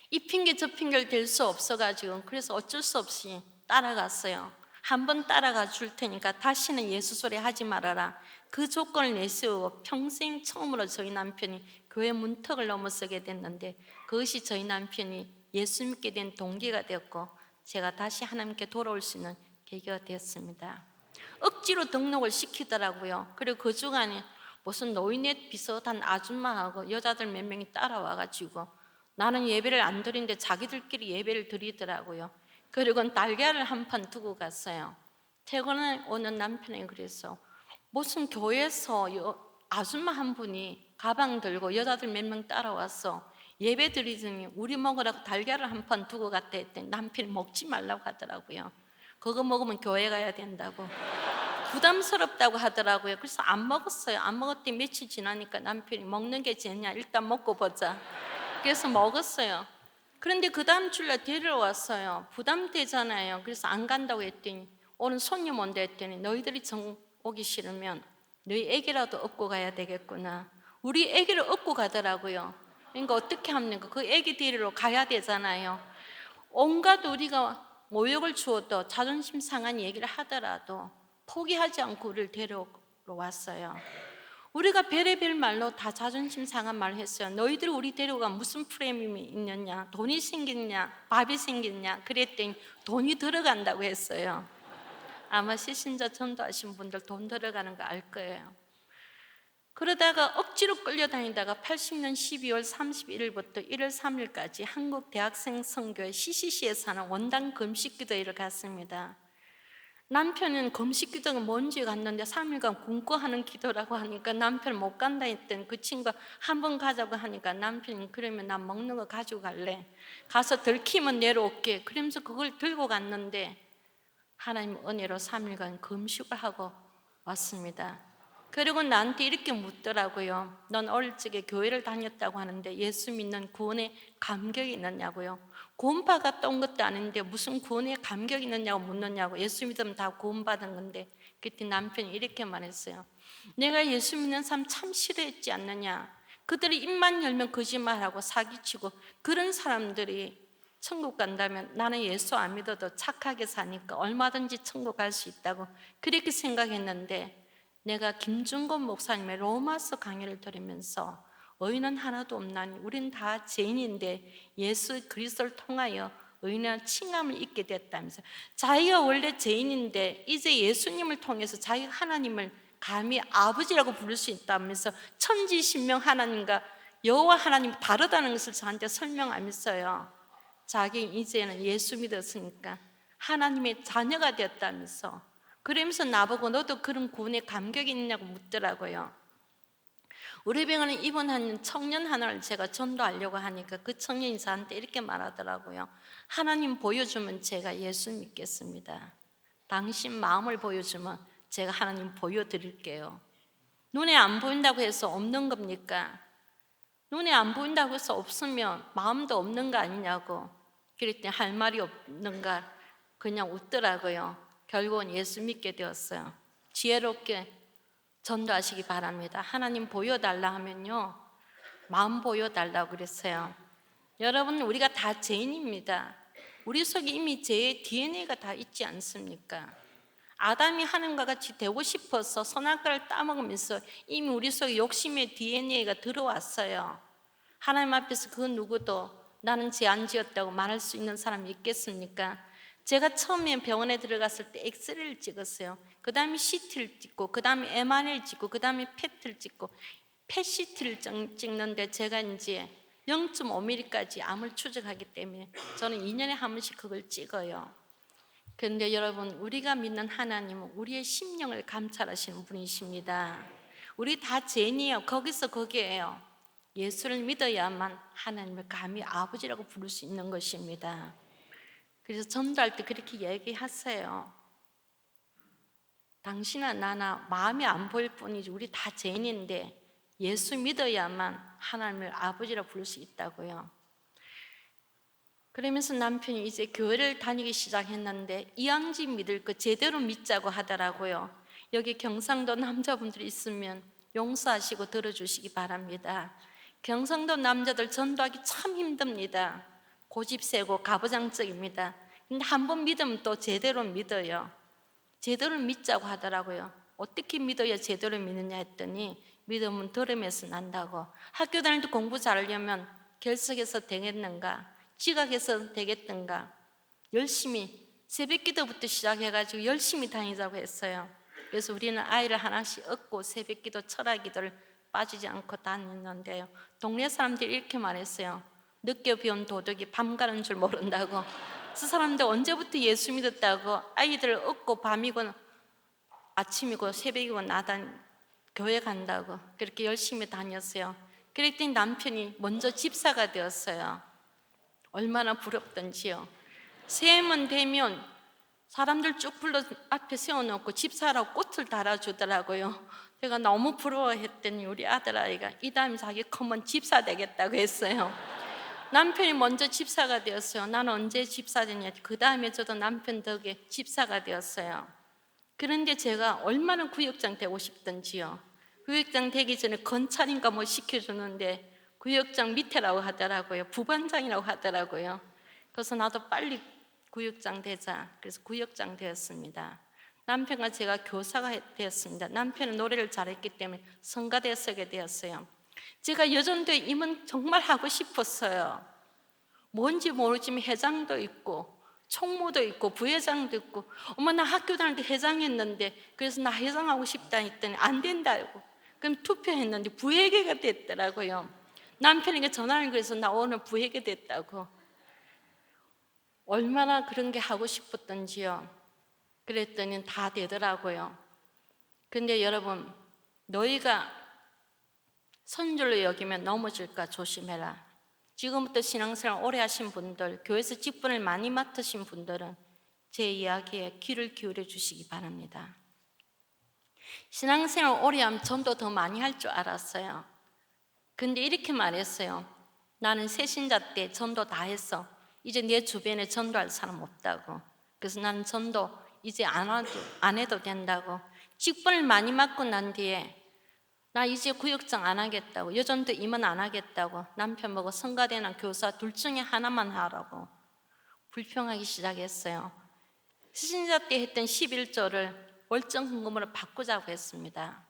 이 핑계 저 핑계를 댈 수 없어가지고 그래서 어쩔 수 없이 따라갔어요. 한번 따라가 줄 테니까 다시는 예수 소리 하지 말아라. 그 조건을 내세우고 평생 처음으로 저희 남편이 교회 문턱을 넘어서게 됐는데 그것이 저희 남편이 예수 믿게 된 동기가 되었고 제가 다시 하나님께 돌아올 수 있는 계기가 되었습니다. 억지로 등록을 시키더라고요. 그리고 그 주간에 무슨 노인네 비슷한 아줌마하고 여자들 몇 명이 따라와가지고 나는 예배를 안 드리는데 자기들끼리 예배를 드리더라고요. 그리고 달걀을 한 판 두고 갔어요. 퇴근을 오는 남편이 그래서 무슨 교회에서 아줌마 한 분이 가방 들고 여자들 몇 명 따라와서 예배 드리더니 우리 먹으라고 달걀을 한 판 두고 갔다 했더니 남편이 먹지 말라고 하더라고요. 그거 먹으면 교회 가야 된다고 부담스럽다고 하더라고요. 그래서 안 먹었어요. 안 먹었더니 며칠 지나니까 남편이 먹는 게 죄냐 일단 먹고 보자. 그래서 먹었어요. 그런데 그 다음 주일날 데리러 왔어요. 부담되잖아요. 그래서 안 간다고 했더니 오늘 손님 온다 했더니 너희들이 정 오기 싫으면 너희 애기라도 업고 가야 되겠구나. 우리 애기를 업고 가더라고요. 그러니까 어떻게 합니까? 그 애기 데리러 가야 되잖아요. 온갖 우리가 모욕을 주어도 자존심 상한 얘기를 하더라도 포기하지 않고 우리를 데리러 왔어요. 우리가 별의별 말로 다 자존심 상한 말을 했어요. 너희들 우리 데려가 무슨 프레임이 있느냐, 돈이 생겼냐, 밥이 생겼냐 그랬더니 돈이 들어간다고 했어요. 아마 시신자 전도하신 분들 돈 들어가는 거 알 거예요. 그러다가 억지로 끌려다니다가 80년 12월 31일부터 1월 3일까지 한국 대학생 선교회 CCC에 사는 원당 금식기도회를 갔습니다. 남편은 금식기도가 뭔지 갔는데 3일간 굶고하는 기도라고 하니까 남편 못 간다 했더니 그 친구가 한 번 가자고 하니까 남편이 그러면 난 먹는 거 가지고 갈래, 가서 들키면 내려올게, 그러면서 그걸 들고 갔는데 하나님 은혜로 3일간 금식을 하고 왔습니다. 그리고 나한테 이렇게 묻더라고요. 넌 어릴 적에 교회를 다녔다고 하는데 예수 믿는 구원에 감격이 있느냐고요. 구원받아 온 것도 아닌데 무슨 구원에 감격이 있느냐고 묻느냐고. 예수 믿으면 다 구원받은 건데. 그때 남편이 이렇게 말했어요. 내가 예수 믿는 사람 참 싫어했지 않느냐. 그들이 입만 열면 거짓말하고 사기치고 그런 사람들이 천국 간다면 나는 예수 안 믿어도 착하게 사니까 얼마든지 천국 갈 수 있다고 그렇게 생각했는데, 내가 김준건 목사님의 로마서 강의를 들으면서 의인은 하나도 없나니 우린 다 죄인인데 예수 그리스도를 통하여 의인이라는 칭함을 입게 됐다면서, 자기가 원래 죄인인데 이제 예수님을 통해서 자기가 하나님을 감히 아버지라고 부를 수 있다면서 천지신명 하나님과 여호와 하나님 다르다는 것을 저한테 설명하면서요, 자기 이제는 예수 믿었으니까 하나님의 자녀가 되었다면서, 그러면서 나보고 너도 그런 구원에 감격이 있냐고 묻더라고요. 우리 병원에 입원한 청년 하나를 제가 전도하려고 하니까 그 청년이 저한테 이렇게 말하더라고요. 하나님 보여주면 제가 예수 믿겠습니다. 당신 마음을 보여주면 제가 하나님 보여드릴게요. 눈에 안 보인다고 해서 없는 겁니까? 눈에 안 보인다고 해서 없으면 마음도 없는 거 아니냐고. 그랬더니 할 말이 없는가 그냥 웃더라고요. 결국은 예수 믿게 되었어요. 지혜롭게 전도하시기 바랍니다. 하나님 보여달라 하면요, 마음 보여달라고 그랬어요. 여러분, 우리가 다 죄인입니다. 우리 속에 이미 죄의 DNA가 다 있지 않습니까? 아담이 하는 것 같이 되고 싶어서 선악과를 따먹으면서 이미 우리 속에 욕심의 DNA가 들어왔어요. 하나님 앞에서 그 누구도 나는 죄 안 지었다고 말할 수 있는 사람이 있겠습니까? 제가 처음에 병원에 들어갔을 때 엑스레이를 찍었어요. 그 다음에 CT를 찍고, 그 다음에 MRI를 찍고, 그 다음에 PET를 찍고, PET-CT를 찍는데 제가 이제 0.5mm까지 암을 추적하기 때문에 저는 2년에 한 번씩 그걸 찍어요. 그런데 여러분, 우리가 믿는 하나님은 우리의 심령을 감찰하시는 분이십니다. 우리 다 죄인이에요. 거기서 거기에요. 예수를 믿어야만 하나님을 감히 아버지라고 부를 수 있는 것입니다. 그래서 전도할 때 그렇게 얘기하세요. 당신아 나나 마음이 안 보일 뿐이지 우리 다 죄인인데 예수 믿어야만 하나님을 아버지라고 부를 수 있다고요. 그러면서 남편이 이제 교회를 다니기 시작했는데 이양지 믿을 거 제대로 믿자고 하더라고요. 여기 경상도 남자분들이 있으면 용서하시고 들어주시기 바랍니다. 경상도 남자들 전도하기 참 힘듭니다. 고집 세고 가부장적입니다. 근데 한 번 믿으면 또 제대로 믿어요. 제대로 믿자고 하더라고요. 어떻게 믿어야 제대로 믿느냐 했더니 믿으면 들음에서 난다고. 학교 다닐 때 공부 잘하려면 결석해서 되겠는가, 지각해서 되겠는가, 열심히 새벽 기도부터 시작해가지고 열심히 다니자고 했어요. 그래서 우리는 아이를 하나씩 얻고 새벽 기도, 철학 기도를 빠지지 않고 다녔는데요, 동네 사람들이 이렇게 말했어요. 늦게 배운 도둑이 밤 가는 줄 모른다고. 그 사람들 언제부터 예수 믿었다고 아이들을 얻고 밤이고 아침이고 새벽이고 나단 교회 간다고 그렇게 열심히 다녔어요. 그랬더니 남편이 먼저 집사가 되었어요. 얼마나 부럽던지요. 새해만 되면 사람들 쭉 불러 앞에 세워놓고 집사라고 꽃을 달아주더라고요. 제가 너무 부러워했더니 우리 아들아이가 이 다음에 자기 커면 집사 되겠다고 했어요. 남편이 먼저 집사가 되었어요. 나는 언제 집사 되냐. 그 다음에 저도 남편 덕에 집사가 되었어요. 그런데 제가 얼마나 구역장 되고 싶던지요. 구역장 되기 전에 건찰인가 뭐 시켜주는데 구역장 밑에라고 하더라고요. 부반장이라고 하더라고요. 그래서 나도 빨리 구역장 되자. 그래서 구역장 되었습니다. 남편과 제가 교사가 되었습니다. 남편은 노래를 잘했기 때문에 성가대에 서게 되었어요. 제가 여전도에 임은 정말 하고 싶었어요. 뭔지 모르지만 회장도 있고 총무도 있고 부회장도 있고, 어머 나 학교 다닐 때 회장했는데 그래서 나 회장하고 싶다 했더니 안 된다고. 그럼 투표했는데 부회계가 됐더라고요. 남편에게 전화를 그래서 나 오늘 부회계 됐다고. 얼마나 그런 게 하고 싶었던지요. 그랬더니 다 되더라고요. 근데 여러분, 너희가 선줄로 여기면 넘어질까 조심해라. 지금부터 신앙생활 오래 하신 분들, 교회에서 직분을 많이 맡으신 분들은 제 이야기에 귀를 기울여 주시기 바랍니다. 신앙생활 오래 하면 전도 더 많이 할 줄 알았어요. 근데 이렇게 말했어요. 나는 새신자 때 전도 다 했어. 이제 내 주변에 전도할 사람 없다고. 그래서 나는 전도 이제 안 해도 된다고. 직분을 많이 맡고 난 뒤에 나 이제 구역장 안 하겠다고, 여전도 임원 안 하겠다고, 남편 보고 성가대나 교사 둘 중에 하나만 하라고 불평하기 시작했어요. 시신자 때 했던 11조를 월정헌금으로 바꾸자고 했습니다.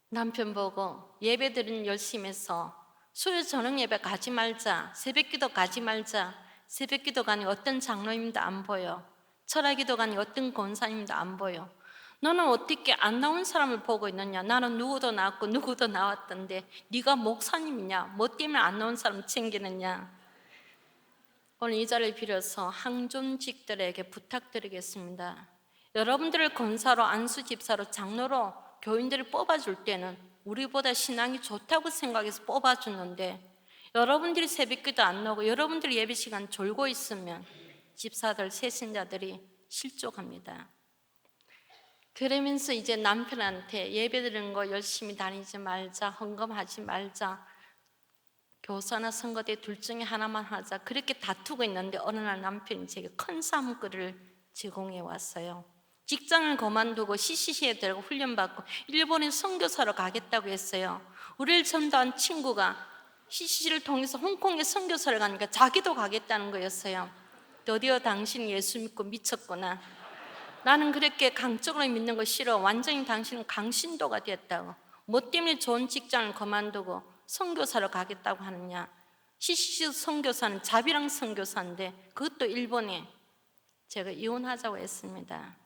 남편 보고 예배드리는 열심히 해서 수요 저녁 예배 가지 말자, 새벽기도 가지 말자. 새벽기도 가니 어떤 장로님도 안 보여. 철학기도 가니 어떤 권사님도 안 보여. 너는 어떻게 안 나온 사람을 보고 있느냐? 나는 누구도 나왔고 누구도 나왔던데 네가 목사님이냐? 뭐 때문에 안 나온 사람 챙기느냐? 오늘 이 자리를 빌어서 항존직들에게 부탁드리겠습니다. 여러분들을 권사로, 안수집사로, 장로로 교인들을 뽑아줄 때는 우리보다 신앙이 좋다고 생각해서 뽑아주는데, 여러분들이 새벽기도 안 나오고 여러분들이 예배 시간 졸고 있으면 집사들, 새신자들이 실족합니다. 그러면서 이제 남편한테 예배 드리는 거 열심히 다니지 말자, 헌금하지 말자, 교사나 선거대 둘 중에 하나만 하자, 그렇게 다투고 있는데 어느 날 남편이 제게 큰 사물거리를 제공해 왔어요. 직장을 그만두고 CCC에 들어가 훈련받고 일본에 선교사로 가겠다고 했어요. 우리를 전도한 친구가 CCC를 통해서 홍콩에 선교사를 가니까 자기도 가겠다는 거였어요. 드디어 당신 예수 믿고 미쳤구나. 나는 그렇게 강적으로 믿는 거 싫어. 완전히 당신은 강신도가 됐다고. 뭐 때문에 좋은 직장을 그만두고 선교사로 가겠다고 하느냐. CCC 선교사는 자비랑 선교사인데 그것도 일본에. 제가 이혼하자고 했습니다.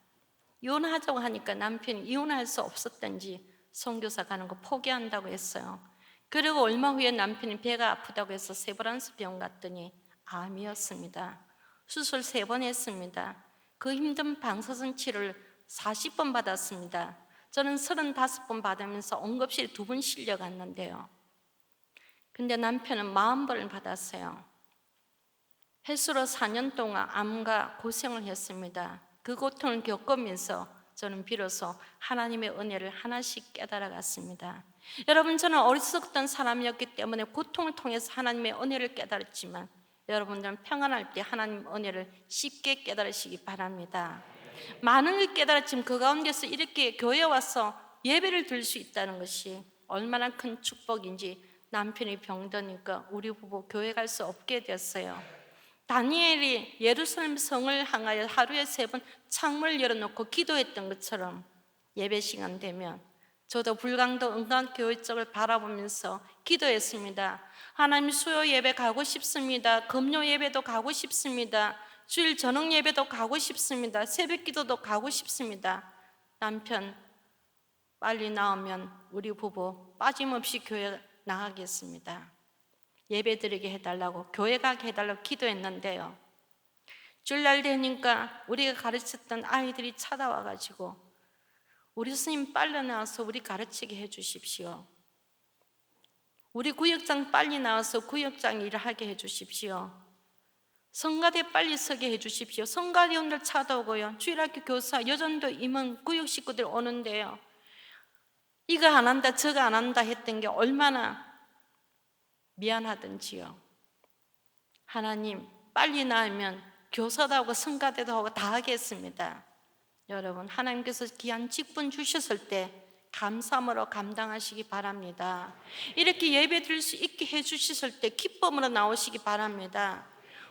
이혼하자고 하니까 남편이 이혼할 수 없었던지 선교사 가는 거 포기한다고 했어요. 그리고 얼마 후에 남편이 배가 아프다고 해서 세브란스 병원 갔더니 암이었습니다. 수술 3번 했습니다. 그 힘든 방사선 치료를 40번 받았습니다. 저는 35번 받으면서 응급실 2번 실려갔는데요. 근데 남편은 40번을 받았어요. 횟수로 4년 동안 암과 고생을 했습니다. 그 고통을 겪으면서 저는 비로소 하나님의 은혜를 하나씩 깨달아갔습니다. 여러분, 저는 어리석던 사람이었기 때문에 고통을 통해서 하나님의 은혜를 깨달았지만 여러분들은 평안할 때 하나님 은혜를 쉽게 깨달으시기 바랍니다. 많은 걸 깨달았지만 그 가운데서 이렇게 교회에 와서 예배를 드릴 수 있다는 것이 얼마나 큰 축복인지, 남편이 병드니까 우리 부부 교회 갈 수 없게 됐어요. 다니엘이 예루살렘 성을 향하여 하루에 3번 창문을 열어놓고 기도했던 것처럼 예배 시간 되면 저도 불광도 은광교회 쪽을 바라보면서 기도했습니다. 하나님, 수요 예배 가고 싶습니다. 금요 예배도 가고 싶습니다. 주일 저녁 예배도 가고 싶습니다. 새벽 기도도 가고 싶습니다. 남편 빨리 나오면 우리 부부 빠짐없이 교회 나가겠습니다. 예배 드리게 해달라고, 교회 가게 해달라고 기도했는데요, 주일날 되니까 우리가 가르쳤던 아이들이 찾아와가지고 우리 스님 빨리 나와서 우리 가르치게 해주십시오. 우리 구역장 빨리 나와서 구역장 일을 하게 해주십시오. 성가대 빨리 서게 해주십시오. 성가대원들 찾아오고요, 주일학교 교사, 여전도 임원, 구역 식구들 오는데요, 이거 안 한다 저거 안 한다 했던 게 얼마나 미안하던지요. 하나님, 빨리 나으면 교사도 하고 성가대도 하고 다 하겠습니다. 여러분, 하나님께서 귀한 직분 주셨을 때 감사함으로 감당하시기 바랍니다. 이렇게 예배 드릴 수 있게 해주셨을 때 기쁨으로 나오시기 바랍니다.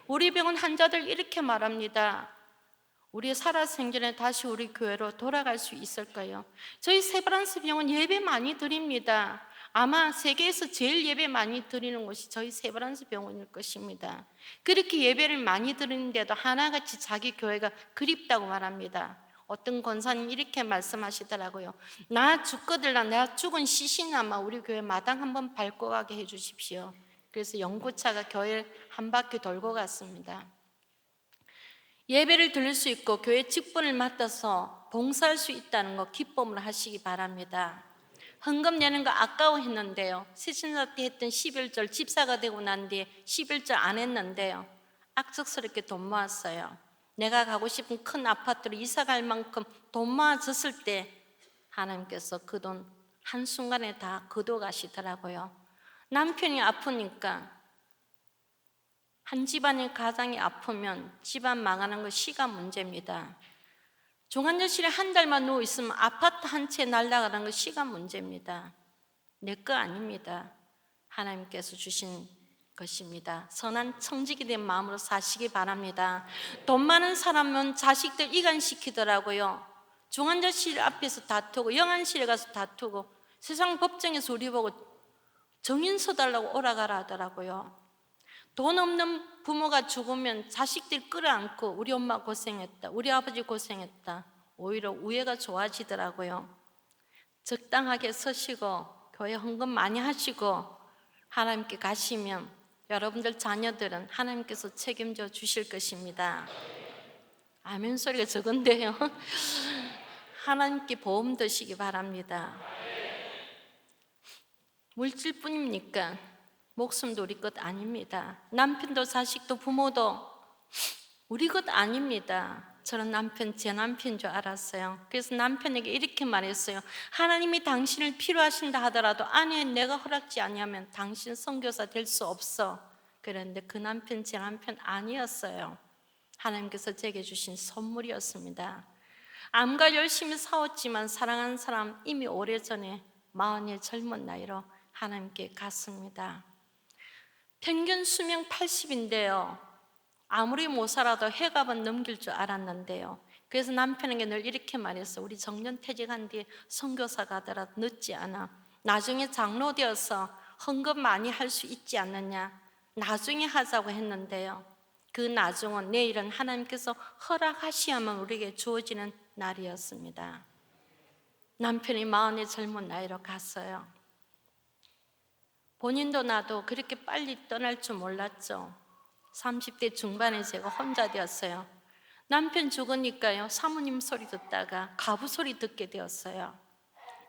우리 병원 환자들 이렇게 말합니다. 우리 살아생전에 다시 우리 교회로 돌아갈 수 있을까요? 저희 세브란스 병원 예배 많이 드립니다. 아마 세계에서 제일 예배 많이 드리는 곳이 저희 세브란스 병원일 것입니다. 그렇게 예배를 많이 드리는데도 하나같이 자기 교회가 그립다고 말합니다. 어떤 권사님 이렇게 말씀하시더라고요. 나 죽거들라 내가 죽은 시신아마 우리 교회 마당 한번 밟고 가게 해주십시오. 그래서 연구차가 교회를 한 바퀴 돌고 갔습니다. 예배를 드릴 수 있고 교회 직분을 맡아서 봉사할 수 있다는 거 기쁨으로 하시기 바랍니다. 헌금 내는 거 아까워했는데요. 세신사 때 했던 11절 집사가 되고 난 뒤에 11절 안 했는데요. 악착스럽게 돈 모았어요. 내가 가고 싶은 큰 아파트로 이사 갈 만큼 돈 모아졌을 때 하나님께서 그 돈 한순간에 다 거둬가시더라고요. 남편이 아프니까 한 집안의 가장이 아프면 집안 망하는 거 시가 문제입니다. 중환자실에 한 달만 누워있으면 아파트 한 채 날아가는 거 시가 문제입니다. 내 거 아닙니다. 하나님께서 주신 것입니다. 선한 청지기 된 마음으로 사시기 바랍니다. 돈 많은 사람은 자식들 이간시키더라고요. 중환자실 앞에서 다투고 영안실에 가서 다투고 세상 법정에서 우리 보고 정인 서달라고 오라가라 하더라고요. 돈 없는 부모가 죽으면 자식들 끌어안고 우리 엄마 고생했다, 우리 아버지 고생했다, 오히려 우애가 좋아지더라고요. 적당하게 서시고 교회 헌금 많이 하시고 하나님께 가시면 여러분들 자녀들은 하나님께서 책임져 주실 것입니다. 아멘 소리가 적은데요. 하나님께 보험 드시기 바랍니다. 물질뿐입니까? 목숨도 우리 것 아닙니다. 남편도 자식도 부모도 우리 것 아닙니다. 저는 남편 제 남편인 줄 알았어요. 그래서 남편에게 이렇게 말했어요. 하나님이 당신을 필요하신다 하더라도 아내 내가 허락지 아니하면 당신 선교사 될 수 없어. 그런데 그 남편 제 남편 아니었어요. 하나님께서 제게 주신 선물이었습니다. 암과 열심히 싸웠지만 사랑한 사람 이미 오래전에 40의 젊은 나이로 하나님께 갔습니다. 평균 수명 80인데요. 아무리 못 살아도 해갑은 넘길 줄 알았는데요. 그래서 남편에게 늘 이렇게 말했어. 우리 정년 퇴직한 뒤에 선교사 가더라도 늦지 않아. 나중에 장로 되어서 헌금 많이 할 수 있지 않느냐. 나중에 하자고 했는데요. 그 나중은 내일은 하나님께서 허락하시야만 우리에게 주어지는 날이었습니다. 남편이 40의 젊은 나이로 갔어요. 본인도 나도 그렇게 빨리 떠날 줄 몰랐죠. 30대 중반에 제가 혼자 되었어요. 남편 죽으니까요, 사모님 소리 듣다가 가부 소리 듣게 되었어요.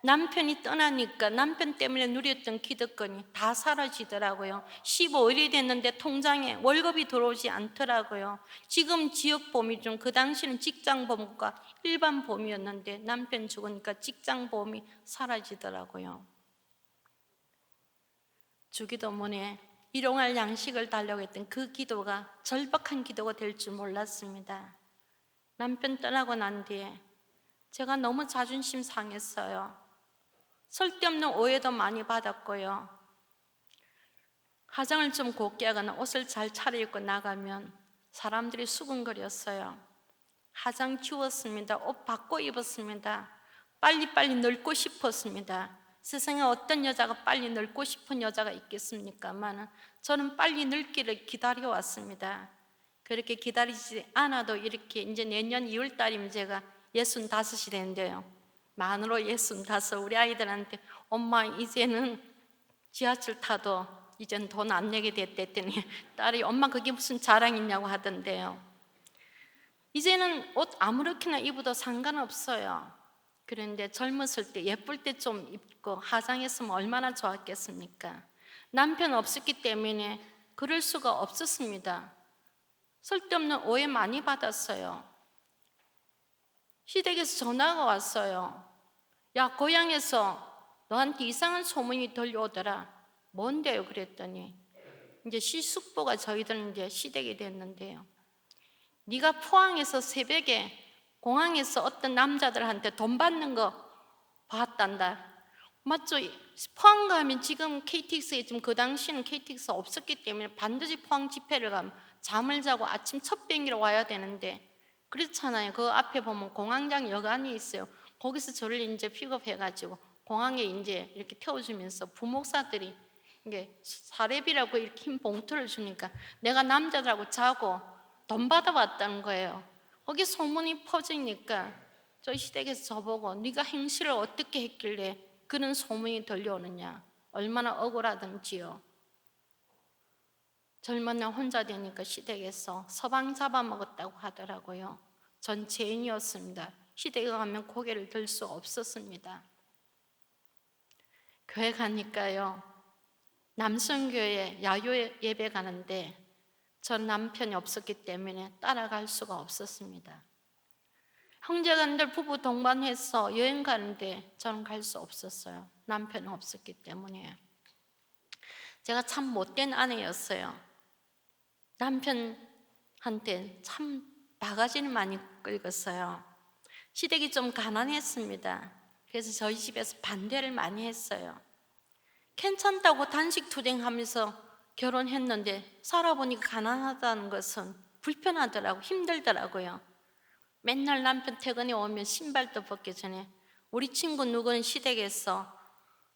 남편이 떠나니까 남편 때문에 누렸던 기득권이 다 사라지더라고요. 15일이 됐는데 통장에 월급이 들어오지 않더라고요. 지금 지역보험 중 그 당시는 직장보험과 일반보험이었는데 남편 죽으니까 직장보험이 사라지더라고요. 주기도문에 일용할 양식을 달라고 했던 그 기도가 절박한 기도가 될 줄 몰랐습니다. 남편 떠나고 난 뒤에 제가 너무 자존심 상했어요. 쓸데없는 오해도 많이 받았고요. 화장을 좀 곱게 하거나 옷을 잘 차려입고 나가면 사람들이 수근거렸어요. 화장 지웠습니다. 옷 바꿔 입었습니다. 빨리빨리 늙고 싶었습니다. 세상에 어떤 여자가 빨리 늙고 싶은 여자가 있겠습니까만 저는 빨리 늙기를 기다려왔습니다. 그렇게 기다리지 않아도 이렇게 이제 내년 2월 달이면 제가 65이 되는데요. 만으로 65 우리 아이들한테 엄마 이제는 지하철 타도 이젠 돈 안 내게 됐더니 딸이 엄마 그게 무슨 자랑이냐고 하던데요. 이제는 옷 아무렇게나 입어도 상관없어요. 그런데 젊었을 때 예쁠 때 좀 입고 화장했으면 얼마나 좋았겠습니까? 남편 없었기 때문에 그럴 수가 없었습니다. 쓸데없는 오해 많이 받았어요. 시댁에서 전화가 왔어요. 야, 고향에서 너한테 이상한 소문이 들려오더라. 뭔데요? 그랬더니 이제 시숙보가 저희들은 이제 시댁이 됐는데요. 네가 포항에서 새벽에 공항에서 어떤 남자들한테 돈 받는 거 봤단다. 맞죠? 포항 가면 지금 KTX에 지금 그 당시는 KTX 없었기 때문에 반드시 포항 집회를 가면 잠을 자고 아침 첫 비행기로 와야 되는데 그렇잖아요. 그 앞에 보면 공항장 여관이 있어요. 거기서 저를 이제 픽업해가지고 공항에 이제 이렇게 태워주면서 부목사들이 이게 사례비라고 이렇게 흰 봉투를 주니까 내가 남자들하고 자고 돈 받아왔다는 거예요. 거기 소문이 퍼지니까 저 시댁에서 저보고 네가 행실을 어떻게 했길래 그런 소문이 들려오느냐, 얼마나 억울하든지요. 젊은 날 혼자 되니까 시댁에서 서방 잡아먹었다고 하더라고요. 전 죄인이었습니다. 시댁에 가면 고개를 들 수 없었습니다. 교회 가니까요, 남성교회 야유 예배 가는데 전 남편이 없었기 때문에 따라갈 수가 없었습니다. 형제간들 부부 동반해서 여행 가는데 저는 갈 수 없었어요. 남편이 없었기 때문에. 제가 참 못된 아내였어요. 남편한테 참 바가지를 많이 긁었어요. 시댁이 좀 가난했습니다. 그래서 저희 집에서 반대를 많이 했어요. 괜찮다고 단식 투쟁하면서 결혼했는데 살아보니까 가난하다는 것은 불편하더라고, 힘들더라고요. 맨날 남편 퇴근해 오면 신발도 벗기 전에 우리 친구 누구는 시댁에서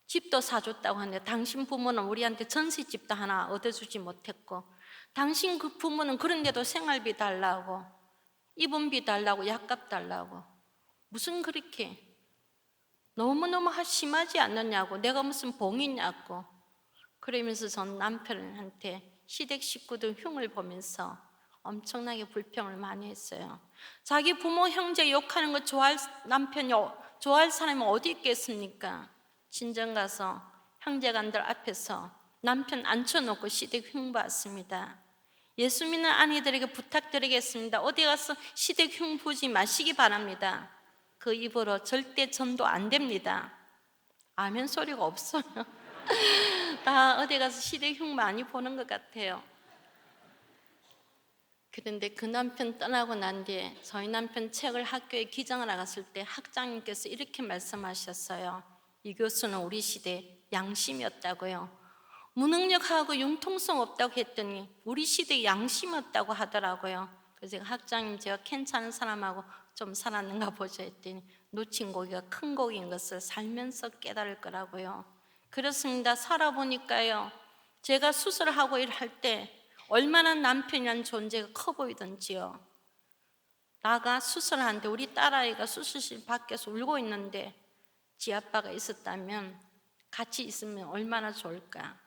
집도 사줬다고 하는데 당신 부모는 우리한테 전셋집도 하나 얻어주지 못했고 당신 그 부모는 그런데도 생활비 달라고 입원비 달라고 약값 달라고 무슨 그렇게 너무너무 심하지 않느냐고 내가 무슨 봉이냐고 그러면서 전 남편한테 시댁 식구들 흉을 보면서 엄청나게 불평을 많이 했어요. 자기 부모 형제 욕하는 거 좋아할 남편이 좋아할 사람이 어디 있겠습니까? 친정 가서 형제간들 앞에서 남편 앉혀놓고 시댁 흉봤습니다. 예수 믿는 아내들에게 부탁드리겠습니다. 어디 가서 시댁 흉 보지 마시기 바랍니다. 그 입으로 절대 전도 안 됩니다. 아멘 소리가 없어요. 다 어디 가서 시댁 흉 많이 보는 것 같아요. 그런데 그 남편 떠나고 난 뒤에 저희 남편 책을 학교에 기장을 나갔을 때 학장님께서 이렇게 말씀하셨어요. 이 교수는 우리 시대 양심이었다고요. 무능력하고 융통성 없다고 했더니 우리 시대 양심 없다고 하더라고요. 그래서 제가 학장님 제가 괜찮은 사람하고 좀 살았는가 보자 했더니 놓친 고기가 큰 고기인 것을 살면서 깨달을 거라고요. 그렇습니다. 살아보니까요. 제가 수술하고 일할 때 얼마나 남편이라는 존재가 커 보이던지요. 나가 수술하는데 우리 딸아이가 수술실 밖에서 울고 있는데 지 아빠가 있었다면 같이 있으면 얼마나 좋을까.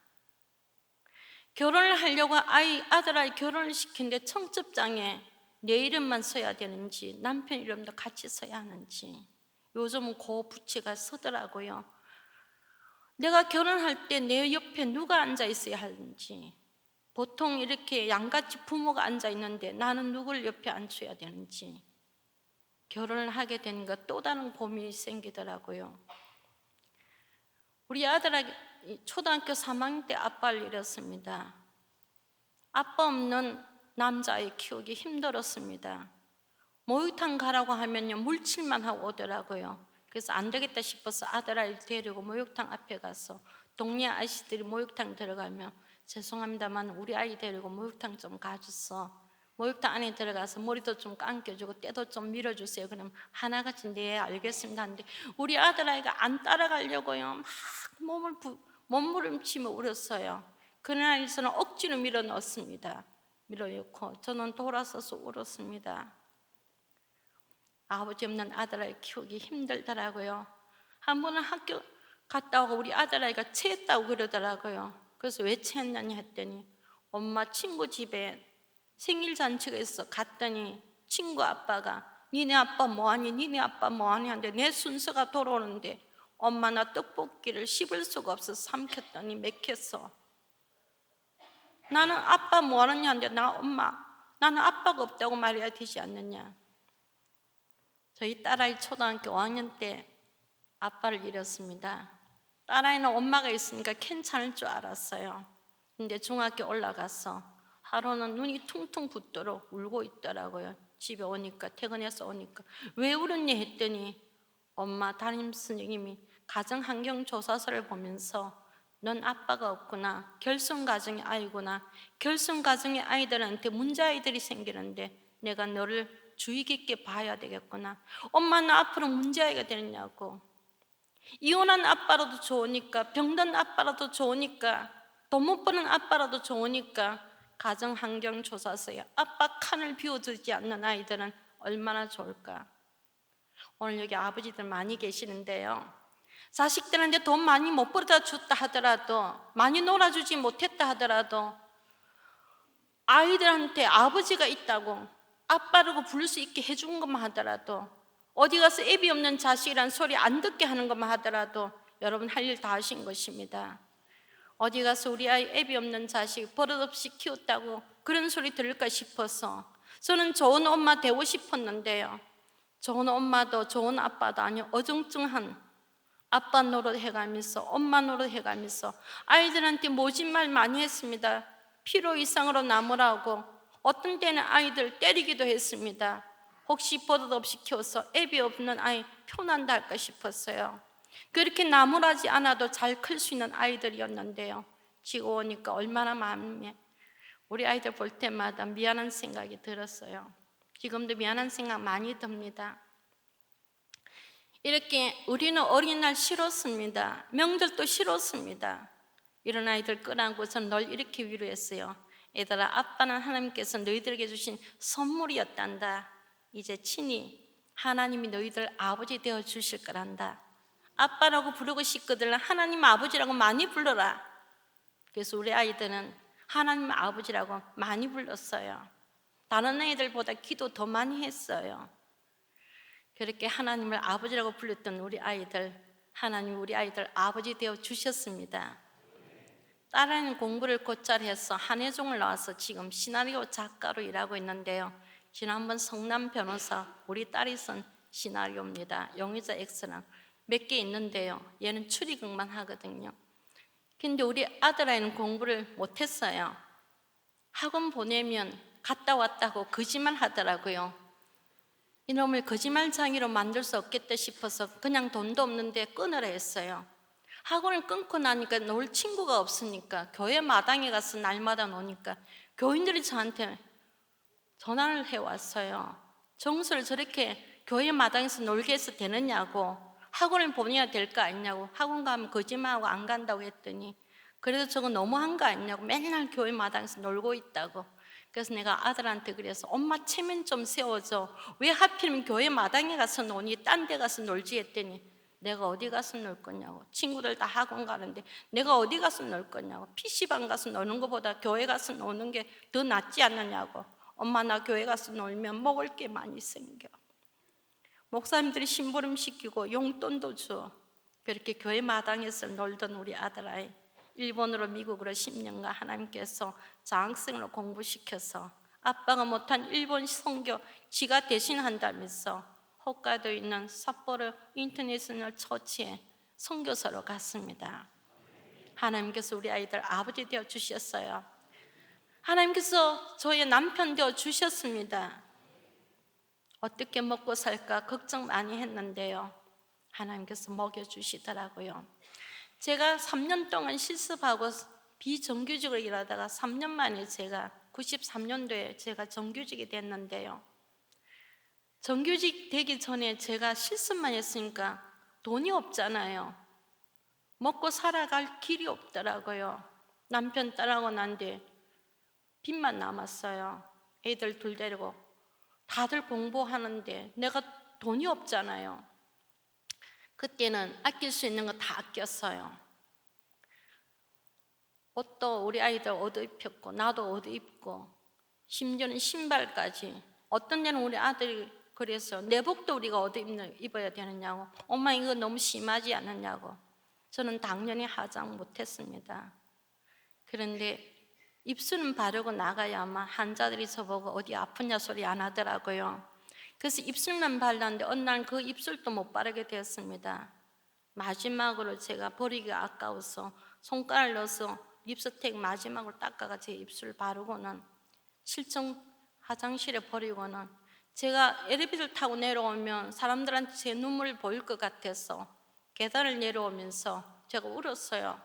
결혼을 하려고 아들아이 결혼을 시키는데 청첩장에 내 이름만 써야 되는지 남편 이름도 같이 써야 하는지 요즘은 그 부치가 서더라고요. 내가 결혼할 때 내 옆에 누가 앉아 있어야 하는지 보통 이렇게 양같이 부모가 앉아 있는데 나는 누굴 옆에 앉혀야 되는지 결혼을 하게 되니까 또 다른 고민이 생기더라고요. 우리 아들이 초등학교 3학년 때 아빠를 잃었습니다. 아빠 없는 남자아이 키우기 힘들었습니다. 목욕탕 가라고 하면요 물칠만 하고 오더라고요. 그래서 안 되겠다 싶어서 아들아이를 데리고 목욕탕 앞에 가서 동네 아저씨들이 목욕탕 들어가면 죄송합니다만 우리 아이 데리고 목욕탕 좀 가줬어. 목욕탕 안에 들어가서 머리도 좀 감겨주고 때도 좀 밀어주세요. 그럼 하나같이 네 알겠습니다 하는데 우리 아들아이가 안 따라가려고요. 막 몸부림치며 울었어요. 그날에서는 억지로 밀어 넣었습니다. 밀어 넣고 저는 돌아서서 울었습니다. 아버지 없는 아들아이 키우기 힘들더라고요. 한 번은 학교 갔다 오고 우리 아들아이가 체했다고 그러더라고요. 그래서 왜 체했느냐 했더니 엄마 친구 집에 생일 잔치가 있어 갔더니 친구 아빠가 니네 아빠 뭐하니 니네 아빠 뭐하니 하는데 내 순서가 돌아오는데 엄마 나 떡볶이를 씹을 수가 없어서 삼켰더니 맥혔어. 나는 아빠 뭐하느냐 하는데 나는 아빠가 없다고 말해야 되지 않느냐. 저희 딸아이 초등학교 5학년 때 아빠를 잃었습니다. 딸아이는 엄마가 있으니까 괜찮을 줄 알았어요. 근데 중학교 올라가서 하루는 눈이 퉁퉁 붓도록 울고 있더라고요. 집에 오니까, 퇴근해서 오니까 왜 울었니 했더니 엄마 담임 선생님이 가정환경조사서를 보면서 넌 아빠가 없구나, 결손가정의 아이구나, 결손가정의 아이들한테 문제아이들이 생기는데 내가 너를 주의 깊게 봐야 되겠구나. 엄마는 앞으로 문제아이가 되느냐고. 이혼한 아빠라도 좋으니까, 병든 아빠라도 좋으니까, 돈 못 버는 아빠라도 좋으니까 가정환경조사서에 아빠 칸을 비워두지 않는 아이들은 얼마나 좋을까. 오늘 여기 아버지들 많이 계시는데요, 자식들한테 돈 많이 못 벌어다 줬다 하더라도, 많이 놀아주지 못했다 하더라도 아이들한테 아버지가 있다고, 아빠라고 부를 수 있게 해준 것만 하더라도, 어디 가서 애비 없는 자식이란 소리 안 듣게 하는 것만 하더라도 여러분 할 일 다 하신 것입니다. 어디 가서 우리 아이 애비 없는 자식 버릇없이 키웠다고 그런 소리 들을까 싶어서 저는 좋은 엄마 되고 싶었는데요, 좋은 엄마도 좋은 아빠도 아니요, 어정쩡한 아빠 노릇 해가면서, 엄마 노릇 해가면서 아이들한테 모진 말 많이 했습니다. 필요 이상으로 나무라고, 어떤 때는 아이들 때리기도 했습니다. 혹시 버릇없이 키워서 애비 없는 아이 표난다 할까 싶었어요. 그렇게 나무라지 않아도 잘 클 수 있는 아이들이었는데요, 지금 오니까 얼마나 마음에 우리 아이들 볼 때마다 미안한 생각이 들었어요. 지금도 미안한 생각 많이 듭니다. 이렇게 우리는 어린이날 싫었습니다. 명절도 싫었습니다. 이런 아이들 끌어안고 저는 널 이렇게 위로했어요. 얘들아, 아빠는 하나님께서 너희들에게 주신 선물이었단다. 이제 친히 하나님이 너희들 아버지 되어 주실 거란다. 아빠라고 부르고 싶거든 하나님 아버지라고 많이 불러라. 그래서 우리 아이들은 하나님 아버지라고 많이 불렀어요. 다른 애들보다 기도 더 많이 했어요. 그렇게 하나님을 아버지라고 불렀던 우리 아이들, 하나님 우리 아이들 아버지 되어 주셨습니다. 딸아이는 공부를 곧잘 해서 한예종을 나와서 지금 시나리오 작가로 일하고 있는데요, 지난번 성남 변호사 우리 딸이 쓴 시나리오입니다. 용의자 X랑 몇 개 있는데요, 얘는 추리극만 하거든요. 근데 우리 아들아이는 공부를 못했어요. 학원 보내면 갔다 왔다고 거짓말 하더라고요. 이놈을 거짓말쟁이로 만들 수 없겠다 싶어서 그냥 돈도 없는데 끊으라 했어요. 학원을 끊고 나니까 놀 친구가 없으니까 교회 마당에 가서 날마다 노니까 교인들이 저한테 전화를 해왔어요. 정수를 저렇게 교회 마당에서 놀게 해서 되느냐고, 학원을 보내야 될 거 아니냐고, 학원 가면 거짓말하고 안 간다고 했더니 그래도 저거 너무한 거 아니냐고, 맨날 교회 마당에서 놀고 있다고. 그래서 내가 아들한테 그래서 엄마 체면 좀 세워줘, 왜 하필이면 교회 마당에 가서 노니 딴 데 가서 놀지 했더니 내가 어디 가서 놀 거냐고, 친구들 다 학원 가는데 내가 어디 가서 놀 거냐고, PC방 가서 노는 것보다 교회 가서 노는 게 더 낫지 않느냐고. 엄마 나 교회 가서 놀면 먹을 게 많이 생겨, 목사님들이 심부름 시키고 용돈도 줘. 그렇게 교회 마당에서 놀던 우리 아들아이 일본으로 미국으로 10년간 하나님께서 장학생으로 공부시켜서 아빠가 못한 일본 선교 지가 대신한다면서 홋카이도에 있는 삿포로 인터내셔널 처치에 선교사로 갔습니다. 하나님께서 우리 아이들 아버지 되어 주셨어요. 하나님께서 저의 남편 되어 주셨습니다. 어떻게 먹고 살까 걱정 많이 했는데요, 하나님께서 먹여주시더라고요. 제가 3년 동안 실습하고 비정규직으로 일하다가 3년 만에 제가 93년도에 제가 정규직이 됐는데요, 정규직 되기 전에 제가 실습만 했으니까 돈이 없잖아요. 먹고 살아갈 길이 없더라고요. 남편 딸하고 난 뒤에 빚만 남았어요. 애들 둘 데리고 다들 공부하는데 내가 돈이 없잖아요. 그때는 아낄 수 있는 거 다 아꼈어요. 옷도 우리 아이들 얻어 입혔고 나도 얻어 입고, 심지어는 신발까지. 어떤 데는 우리 아들이 그래서 내복도 우리가 얻어 입어야 되느냐고, 엄마 이거 너무 심하지 않느냐고. 저는 당연히 하장 못했습니다. 그런데 입술은 바르고 나가야만 환자들이 저보고 어디 아프냐 소리 안 하더라고요. 그래서 입술만 발랐는데 어느 날 그 입술도 못 바르게 되었습니다. 마지막으로 제가 버리기가 아까워서 손가락을 넣어서 립스틱 마지막으로 닦아가 제 입술 바르고는 실종 화장실에 버리고는 제가 엘리베이터를 타고 내려오면 사람들한테 제 눈물을 보일 것 같아서 계단을 내려오면서 제가 울었어요.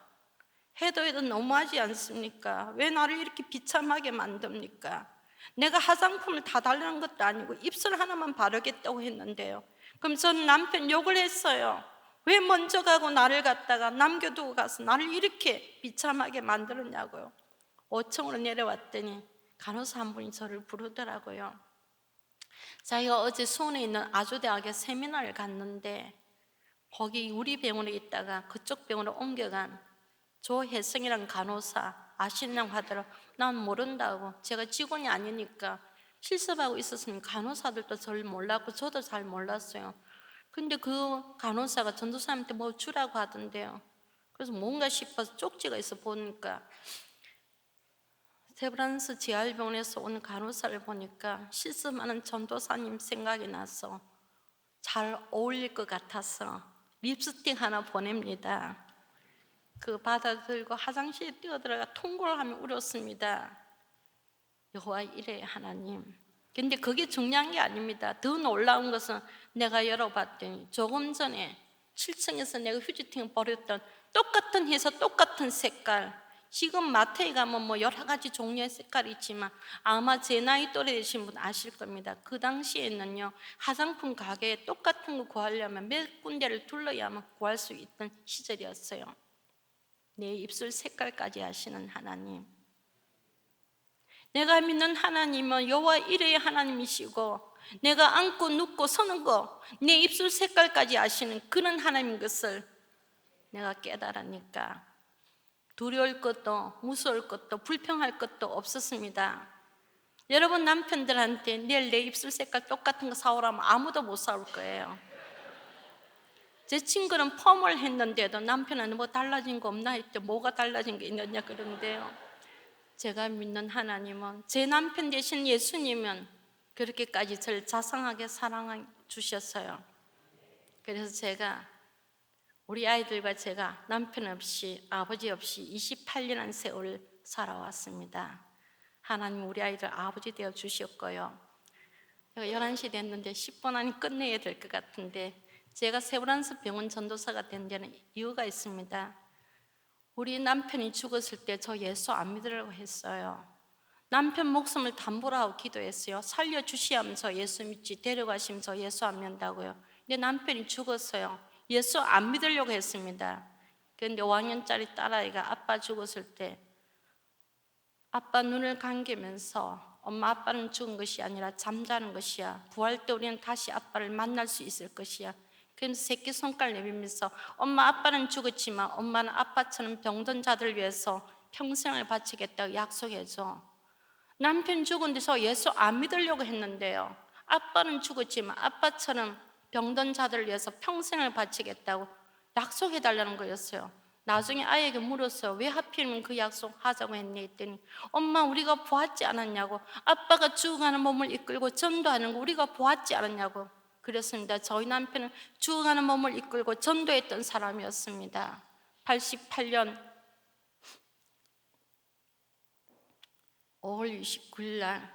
해도 너무하지 않습니까? 왜 나를 이렇게 비참하게 만듭니까? 내가 화장품을 다 달라는 것도 아니고 입술 하나만 바르겠다고 했는데요. 그럼 전 남편 욕을 했어요. 왜 먼저 가고 나를 갖다가 남겨두고 가서 나를 이렇게 비참하게 만들었냐고요. 5층으로 내려왔더니 간호사 한 분이 저를 부르더라고요. 자기가 어제 수원에 있는 아주대학에 세미나를 갔는데 거기 우리 병원에 있다가 그쪽 병원으로 옮겨간 조혜성이란 간호사 아시냐고 하더라고. 난 모른다고. 제가 직원이 아니니까 실습하고 있었으니 간호사들도 절 몰랐고 저도 잘 몰랐어요. 근데 그 간호사가 전도사님한테 뭐 주라고 하던데요. 그래서 뭔가 싶어서 쪽지가 있어 보니까 세브란스 재활병원에서 온 간호사를 보니까 실습하는 전도사님 생각이 나서 잘 어울릴 것 같아서 립스틱 하나 보냅니다. 그 받아들고 화장실에 뛰어들어가 통곡을 하며 울었습니다. 여호와 이레 하나님. 근데 그게 중요한 게 아닙니다. 더 놀라운 것은 내가 열어봤더니 조금 전에 7층에서 내가 휴지통을 버렸던 똑같은 회사 똑같은 색깔. 지금 마트에 가면 뭐 여러 가지 종류의 색깔이 있지만 아마 제 나이 또래 되신 분 아실 겁니다. 그 당시에는요 화장품 가게에 똑같은 거 구하려면 몇 군데를 둘러야만 구할 수 있던 시절이었어요. 내 입술 색깔까지 아시는 하나님, 내가 믿는 하나님은 여호와 이레의 하나님이시고 내가 앉고 눕고 서는 거 내 입술 색깔까지 아시는 그런 하나님인 것을 내가 깨달으니까 두려울 것도 무서울 것도 불평할 것도 없었습니다. 여러분 남편들한테 내일 내 입술 색깔 똑같은 거 사오라면 아무도 못 사올 거예요. 제 친구는 펌을 했는데도 남편한테 뭐 달라진 거 없나 했더니 뭐가 달라진 게 있느냐 그러는데요. 제가 믿는 하나님은 제 남편 되신 예수님은 그렇게까지 저를 자상하게 사랑해 주셨어요. 그래서 제가 우리 아이들과 제가 남편 없이 아버지 없이 28년의 세월을 살아왔습니다. 하나님 우리 아이들 아버지 되어 주셨고요. 11시 됐는데 10분 안에 끝내야 될 것 같은데 제가 세브란스 병원 전도사가 된 데는 이유가 있습니다. 우리 남편이 죽었을 때 저 예수 안 믿으라고 했어요. 남편 목숨을 담보로 하고 기도했어요. 살려주시면서 예수 믿지, 데려가시면서 예수 안 믿는다고요. 근데 남편이 죽었어요. 예수 안 믿으려고 했습니다. 그런데 5학년짜리 딸아이가 아빠 죽었을 때 아빠 눈을 감기면서 엄마 아빠는 죽은 것이 아니라 잠자는 것이야. 부활 때 우리는 다시 아빠를 만날 수 있을 것이야. 그래서 새끼 손가락 내밀면서 엄마 아빠는 죽었지만 엄마는 아빠처럼 병든 자들 위해서 평생을 바치겠다고 약속해줘. 남편 죽은 데서 예수 안 믿으려고 했는데요. 아빠는 죽었지만 아빠처럼 병든 자들을 위해서 평생을 바치겠다고 약속해달라는 거였어요. 나중에 아이에게 물었어요. 왜 하필이면 그 약속 하자고 했니? 했더니 엄마 우리가 보았지 않았냐고. 아빠가 죽어가는 몸을 이끌고 전도하는 거 우리가 보았지 않았냐고. 그렇습니다. 저희 남편은 죽어가는 몸을 이끌고 전도했던 사람이었습니다. 88년 5월 29일 날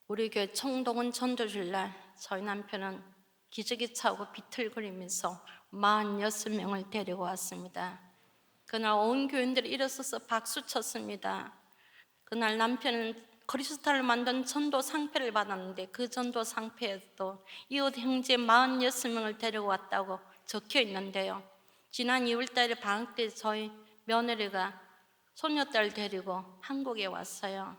우리 교회 청동원 전도주일 날 저희 남편은 기저귀 차고 비틀거리면서 46명을 데리고 왔습니다. 그날 온 교인들이 일어서서 박수 쳤습니다. 그날 남편은 크리스탈을 만든 전도 상패를 받았는데 그 전도 상패에도 이웃 형제 46명을 데리고 왔다고 적혀 있는데요. 지난 2월달에 방학 때 저희 며느리가 손녀딸 데리고 한국에 왔어요.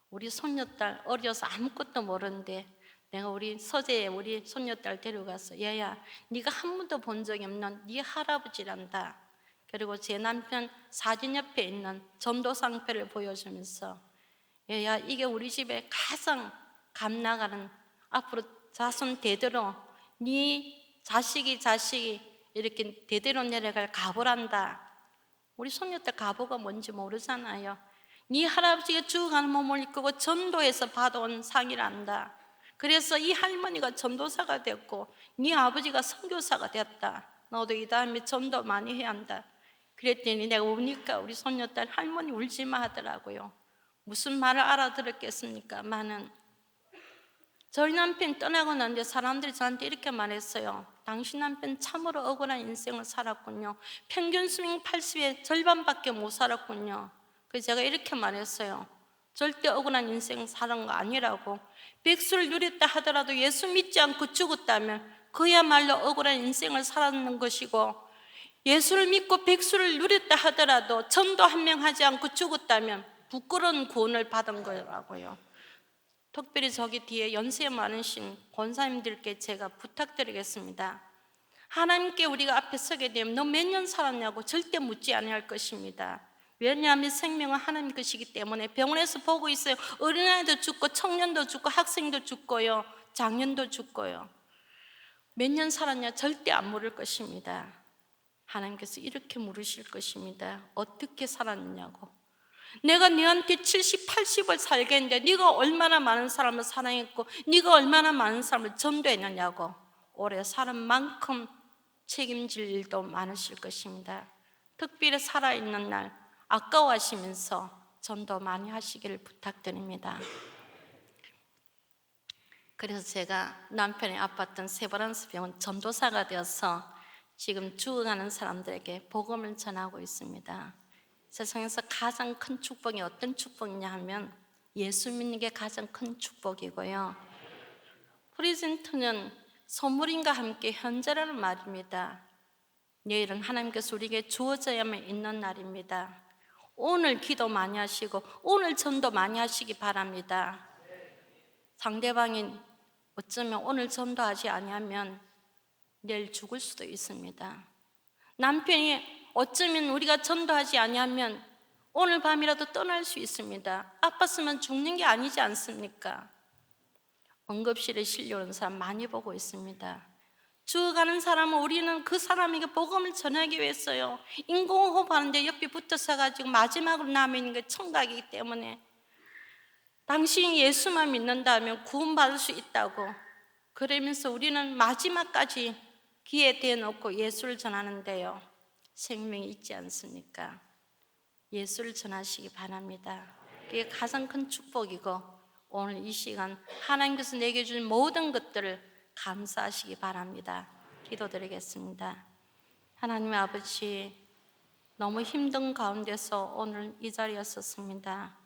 우리 손녀딸 어려서 아무것도 모르는데 내가 우리 서재에 우리 손녀딸 데려가서 얘야 네가 한 번도 본 적이 없는 네 할아버지란다. 그리고 제 남편 사진 옆에 있는 전도상패를 보여주면서 얘야 이게 우리 집에 가장 값나가는 앞으로 자손 대대로 네 자식이 이렇게 대대로 내려갈 가보란다. 우리 손녀딸 가보가 뭔지 모르잖아요. 네 할아버지가 죽어가는 몸을 이끌고 전도해서 받아온 상이란다. 그래서 이 할머니가 전도사가 됐고 네 아버지가 선교사가 됐다. 너도 이 다음에 전도 많이 해야 한다. 그랬더니 내가 우니까 우리 손녀딸 할머니 울지 마 하더라고요. 무슨 말을 알아들었겠습니까? 많은 저희 남편 떠나고 난 뒤에 사람들이 저한테 이렇게 말했어요. 당신 남편 참으로 억울한 인생을 살았군요. 평균 수명 80의 절반밖에 못 살았군요. 그래서 제가 이렇게 말했어요. 절대 억울한 인생 사는 거 아니라고. 백수를 누렸다 하더라도 예수 믿지 않고 죽었다면 그야말로 억울한 인생을 살았는 것이고, 예수를 믿고 백수를 누렸다 하더라도 전도 한 명 하지 않고 죽었다면 부끄러운 구원을 받은 거라고요. 특별히 저기 뒤에 연세 많으신 권사님들께 제가 부탁드리겠습니다. 하나님께 우리가 앞에 서게 되면 너 몇 년 살았냐고 절대 묻지 아니할 것입니다. 왜냐하면 생명은 하나님 것이기 때문에. 병원에서 보고 있어요. 어린아이도 죽고 청년도 죽고 학생도 죽고요, 장년도 죽고요. 몇 년 살았냐 절대 안 물을 것입니다. 하나님께서 이렇게 물으실 것입니다. 어떻게 살았느냐고. 내가 너한테 70, 80을 살겠는데 네가 얼마나 많은 사람을 사랑했고 네가 얼마나 많은 사람을 전도했느냐고. 오래 살은 만큼 책임질 일도 많으실 것입니다. 특별히 살아있는 날 아까워하시면서 전도 많이 하시기를 부탁드립니다. 그래서 제가 남편이 아팠던 세브란스 병원 전도사가 되어서 지금 죽어가는 사람들에게 복음을 전하고 있습니다. 세상에서 가장 큰 축복이 어떤 축복이냐 하면 예수 믿는 게 가장 큰 축복이고요. 프리젠트는 소물인과 함께 현재라는 말입니다. 내일은 하나님께서 우리에게 주어져야만 있는 날입니다. 오늘 기도 많이 하시고 오늘 전도 많이 하시기 바랍니다. 상대방이 어쩌면 오늘 전도하지 아니하면 내일 죽을 수도 있습니다. 남편이 어쩌면 우리가 전도하지 아니하면 오늘 밤이라도 떠날 수 있습니다. 아팠으면 죽는 게 아니지 않습니까? 응급실에 실려오는 사람 많이 보고 있습니다. 죽어가는 사람은 우리는 그 사람에게 복음을 전하기 위해서요, 인공호흡 하는데 옆에 붙어서 가지고 마지막으로 남아있는 게 청각이기 때문에 당신이 예수만 믿는다면 구원받을 수 있다고 그러면서 우리는 마지막까지 귀에 대놓고 예수를 전하는데요, 생명이 있지 않습니까? 예수를 전하시기 바랍니다. 그게 가장 큰 축복이고 오늘 이 시간 하나님께서 내게 준 모든 것들을 감사하시기 바랍니다. 기도드리겠습니다. 하나님 아버지, 너무 힘든 가운데서 오늘 이 자리에 섰습니다.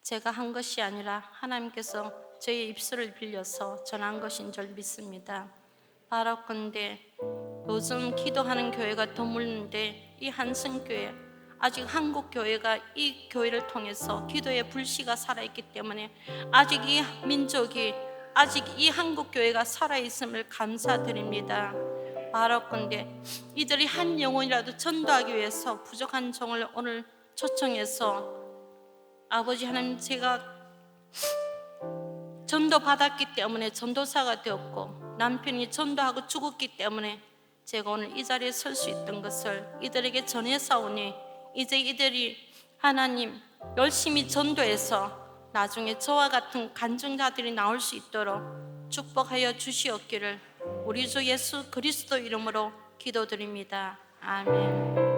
제가 한 것이 아니라 하나님께서 저의 입술을 빌려서 전한 것인 줄 믿습니다. 바라건대 요즘 기도하는 교회가 드물는데 이 한성교회, 아직 한국 교회가 이 교회를 통해서 기도의 불씨가 살아있기 때문에 아직 이 민족이, 아직 이 한국 교회가 살아있음을 감사드립니다. 바라건대 이들이 한 영혼이라도 전도하기 위해서 부족한 종을 오늘 초청해서 아버지 하나님, 제가 전도 받았기 때문에 전도사가 되었고 남편이 전도하고 죽었기 때문에 제가 오늘 이 자리에 설 수 있던 것을 이들에게 전해사오니 이제 이들이 하나님 열심히 전도해서 나중에 저와 같은 간증자들이 나올 수 있도록 축복하여 주시옵기를 우리 주 예수 그리스도 이름으로 기도드립니다. 아멘.